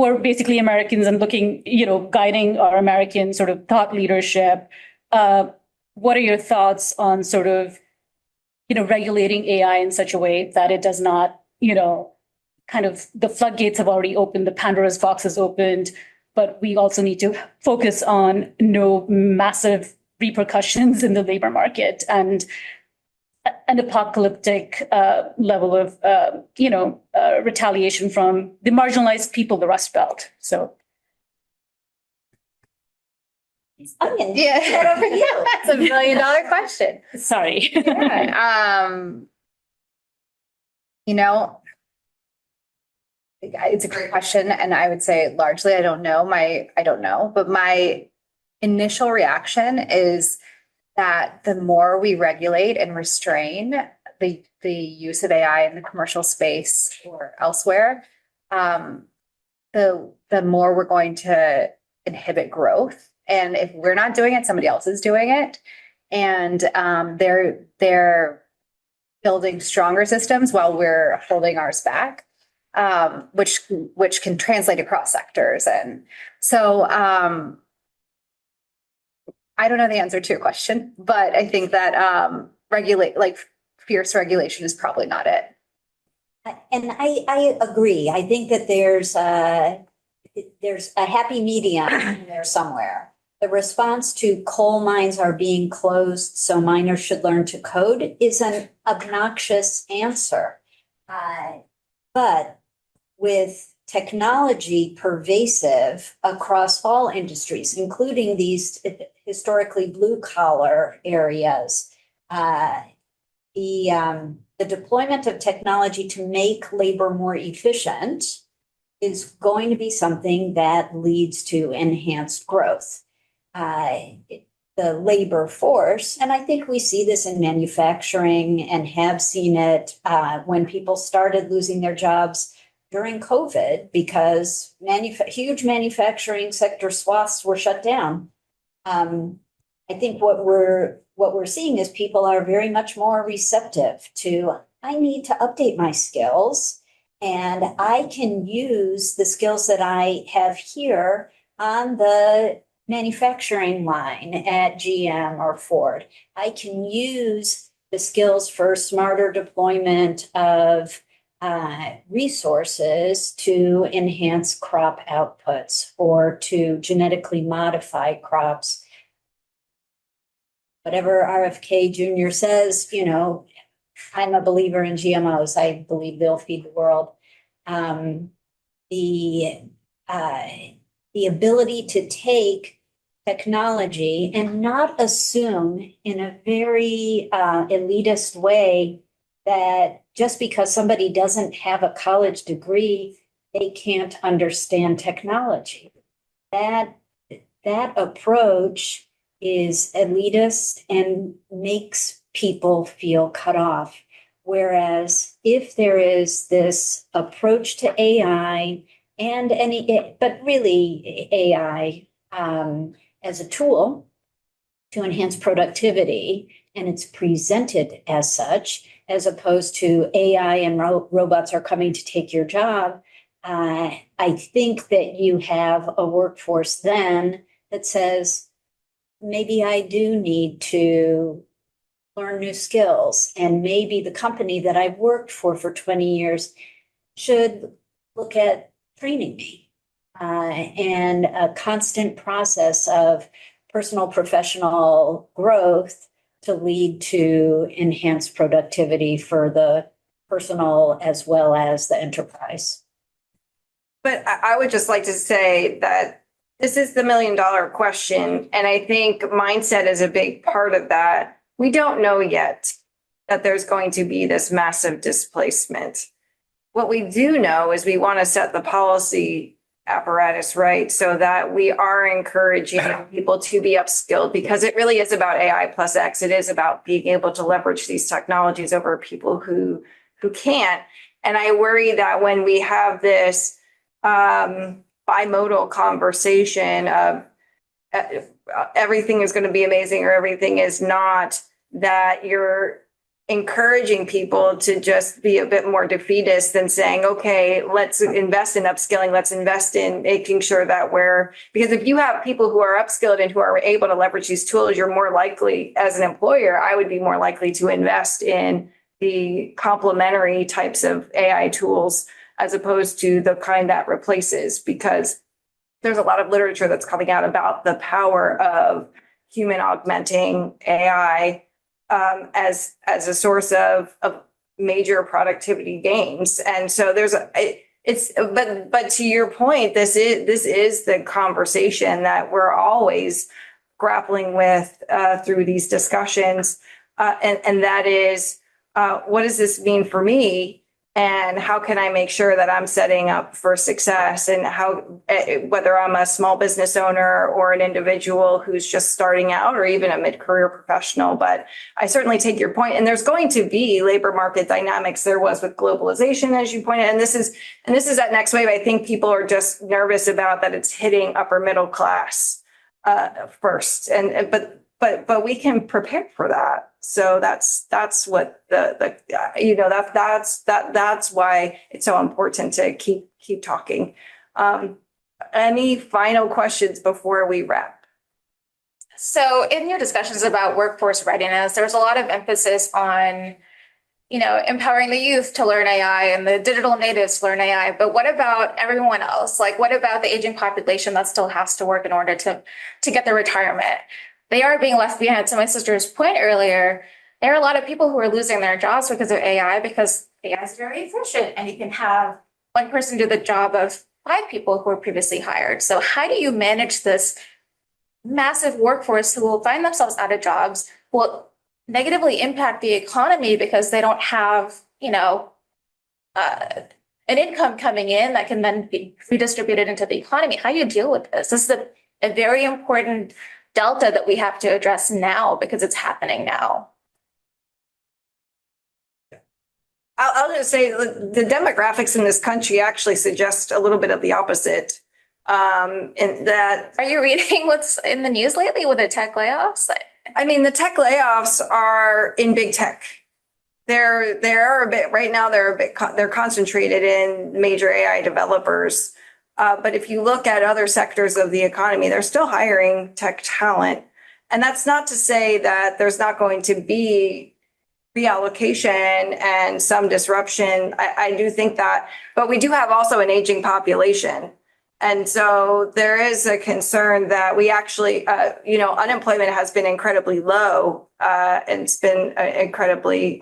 are basically Americans and looking, guiding our American sort of thought leadership. What are your thoughts on sort of, regulating AI in such a way that it does not, kind of the floodgates have already opened, the Pandora's box has opened, but we also need to focus on no massive repercussions in the labor market and an apocalyptic level of, retaliation from the marginalized people, the Rust Belt. So. Onion, Yeah. that over you. It's $1 million question. Sorry. It's a great question. And I would say largely, I don't know, but my initial reaction is that the more we regulate and restrain the use of AI in the commercial space or elsewhere, the more we're going to inhibit growth. And if we're not doing it, somebody else is doing it. And they're building stronger systems while we're holding ours back, which can translate across sectors. And so I don't know the answer to your question, but I think that fierce regulation is probably not it. And I agree. I think that there's a happy medium in there somewhere. The response to coal mines are being closed, so miners should learn to code is an obnoxious answer. But with technology pervasive across all industries, including these historically blue-collar areas, the deployment of technology to make labor more efficient is going to be something that leads to enhanced growth. The labor force, and I think we see this in manufacturing and have seen it when people started losing their jobs during COVID because huge manufacturing sector swaths were shut down. I think what we're seeing is people are very much more receptive to, I need to update my skills and I can use the skills that I have here on the manufacturing line at GM or Ford. I can use the skills for smarter deployment of resources to enhance crop outputs or to genetically modify crops. Whatever RFK Jr. says, I'm a believer in GMOs. I believe they'll feed the world. The ability to take technology and not assume in a very elitist way that just because somebody doesn't have a college degree, they can't understand technology. That approach is elitist and makes people feel cut off. Whereas if there is this approach to AI and but really AI as a tool to enhance productivity, and it's presented as such, as opposed to AI and robots are coming to take your job, I think that you have a workforce then that says, maybe I do need to learn new skills, and maybe the company that I've worked for 20 years should look at training me, and a constant process of personal professional growth to lead to enhanced productivity for the personal as well as the enterprise. But I would just like to say that this is the $1 million question. And I think mindset is a big part of that. We don't know yet that there's going to be this massive displacement. What we do know is we want to set the policy apparatus right so that we are encouraging people to be upskilled, because it really is about AI plus X. It is about being able to leverage these technologies over people who can't. And I worry that when we have this bimodal conversation of everything is going to be amazing or everything is not, that you're encouraging people to just be a bit more defeatist than saying, okay, let's invest in upskilling. Let's invest in making sure that because if you have people who are upskilled and who are able to leverage these tools, you're more likely, as an employer, I would be more likely to invest in the complementary types of AI tools as opposed to the kind that replaces, because there's a lot of literature that's coming out about the power of human augmenting AI as a source of major productivity gains. And so but to your point, this is the conversation that we're always grappling with through these discussions. And that is, what does this mean for me? And how can I make sure that I'm setting up for success? And whether I'm a small business owner or an individual who's just starting out, or even a mid-career professional. But I certainly take your point. And there's going to be labor market dynamics. There was with globalization, as you pointed. And this is that next wave. I think people are just nervous about that it's hitting upper middle class first. But we can prepare for that. So that's what that's why it's so important to keep talking. Any final questions before we wrap? So in your discussions about workforce readiness, there was a lot of emphasis on, empowering the youth to learn AI and the digital natives to learn AI. But what about everyone else? Like, what about the aging population that still has to work in order to get their retirement? They are being left behind. To my sister's point earlier, there are a lot of people who are losing their jobs because of AI, because AI is very efficient and you can have one person do the job of 5 people who were previously hired. So how do you manage this massive workforce who will find themselves out of jobs, will negatively impact the economy because they don't have, an income coming in that can then be redistributed into the economy? How do you deal with this? This is a very important delta that we have to address now because it's happening now. I'll just say the demographics in this country actually suggest a little bit of the opposite. In that, are you reading what's in the news lately with the tech layoffs? I mean, the tech layoffs are in big tech. They're a bit right now. They're concentrated in major AI developers. But if you look at other sectors of the economy, they're still hiring tech talent. And that's not to say that there's not going to be reallocation and some disruption. I do think that, but we do have also an aging population. And so there is a concern that we actually, unemployment has been incredibly low, and it's been an incredibly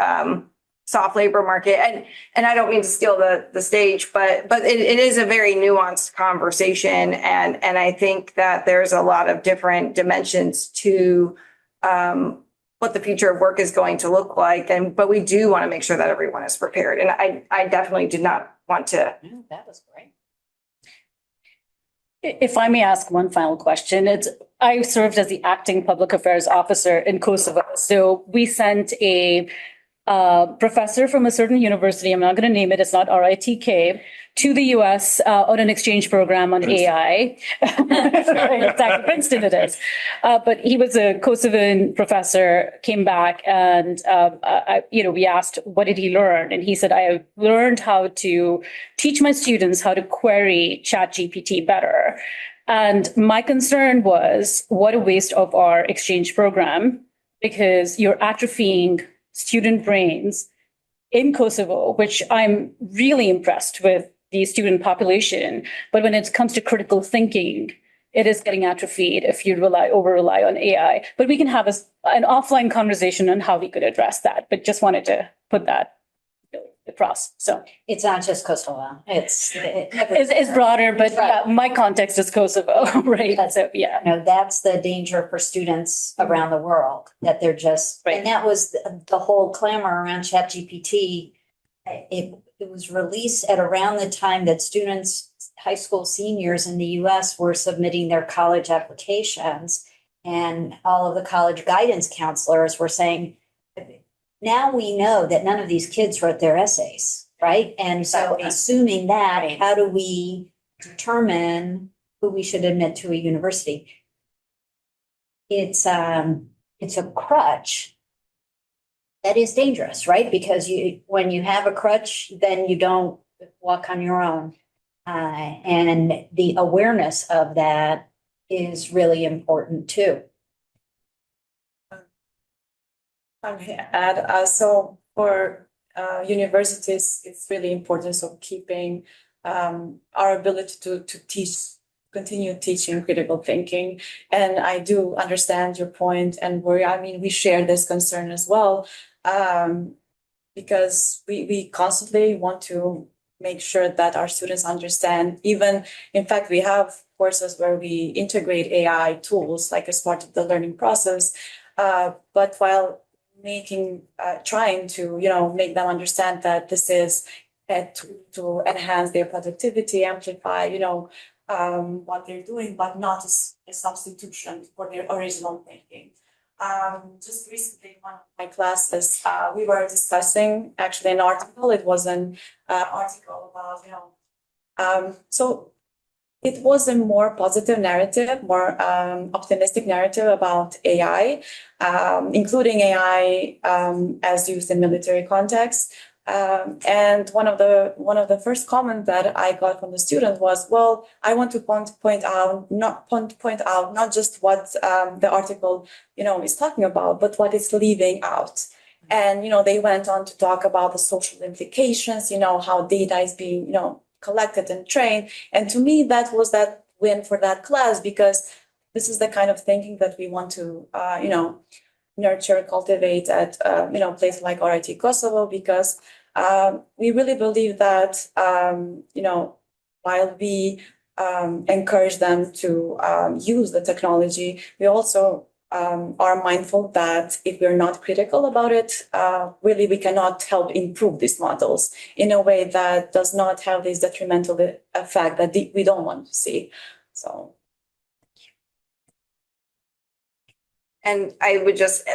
soft labor market. And I don't mean to steal the stage, but it is a very nuanced conversation. And I think that there's a lot of different dimensions to what the future of work is going to look like. But we do want to make sure that everyone is prepared. And I definitely did not want to. That was great. If I may ask one final question, I served as the acting public affairs officer in Kosovo. So we sent a professor from a certain university, I'm not going to name it, it's not RITK, to the US on an exchange program on AI. Right, exactly, Princeton it is. But he was a Kosovan professor, came back, and we asked, what did he learn? And he said, I learned how to teach my students how to query ChatGPT better. And my concern was, what a waste of our exchange program, because you're atrophying student brains in Kosovo, which I'm really impressed with the student population. But when it comes to critical thinking, it is getting atrophied if you over rely on AI. But we can have an offline conversation on how we could address that. But just wanted to put that across. So It's not just Kosovo. it's broader, but my context is Kosovo, right? So yeah. That's the danger for students around the world, that they're just, Right. and that was the whole clamor around ChatGPT. It was released at around the time that students, high school seniors in the US were submitting their college applications, and all of the college guidance counselors were saying, now we know that none of these kids wrote their essays, right? And so assuming that, Right. how do we determine who we should admit to a university? It's a crutch that is dangerous, right? Because when you have a crutch, then you don't walk on your own. And the awareness of that is really important too. So for universities, it's really important. So keeping our ability to teach, continue teaching critical thinking. And I do understand your point and worry. I mean, we share this concern as well, because we constantly want to make sure that our students understand. Even, in fact, we have courses where we integrate AI tools like as part of the learning process, but while trying to make them understand that this is to enhance their productivity, amplify what they're doing, but not as a substitution for their original thinking. Just recently, in one of my classes, we were discussing actually an article. It was an article about so it was a more positive narrative, more optimistic narrative about AI, including AI as used in military context. And one of the first comments that I got from the student was, "Well, I want to point out not just what the article is talking about, but what it's leaving out." And they went on to talk about the social implications, how data is being collected and trained. And to me, that was that win for that class, because this is the kind of thinking that we want to, nurture, cultivate at, places like RIT Kosovo, because we really believe that, while we encourage them to use the technology, we also are mindful that if we're not critical about it, really we cannot help improve these models in a way that does not have this detrimental effect that we don't want to see. So. And I would just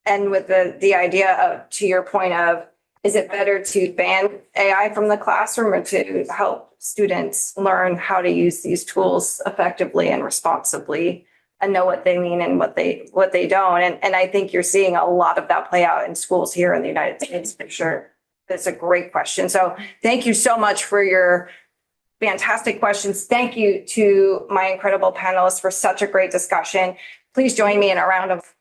end with the idea of, to your point of, is it better to ban AI from the classroom or to help students learn how to use these tools effectively and responsibly and know what they mean and what they don't? And I think you're seeing a lot of that play out in schools here in the United States for sure. That's a great question. So thank you so much for your fantastic questions. Thank you to my incredible panelists for such a great discussion. Please join me in a round of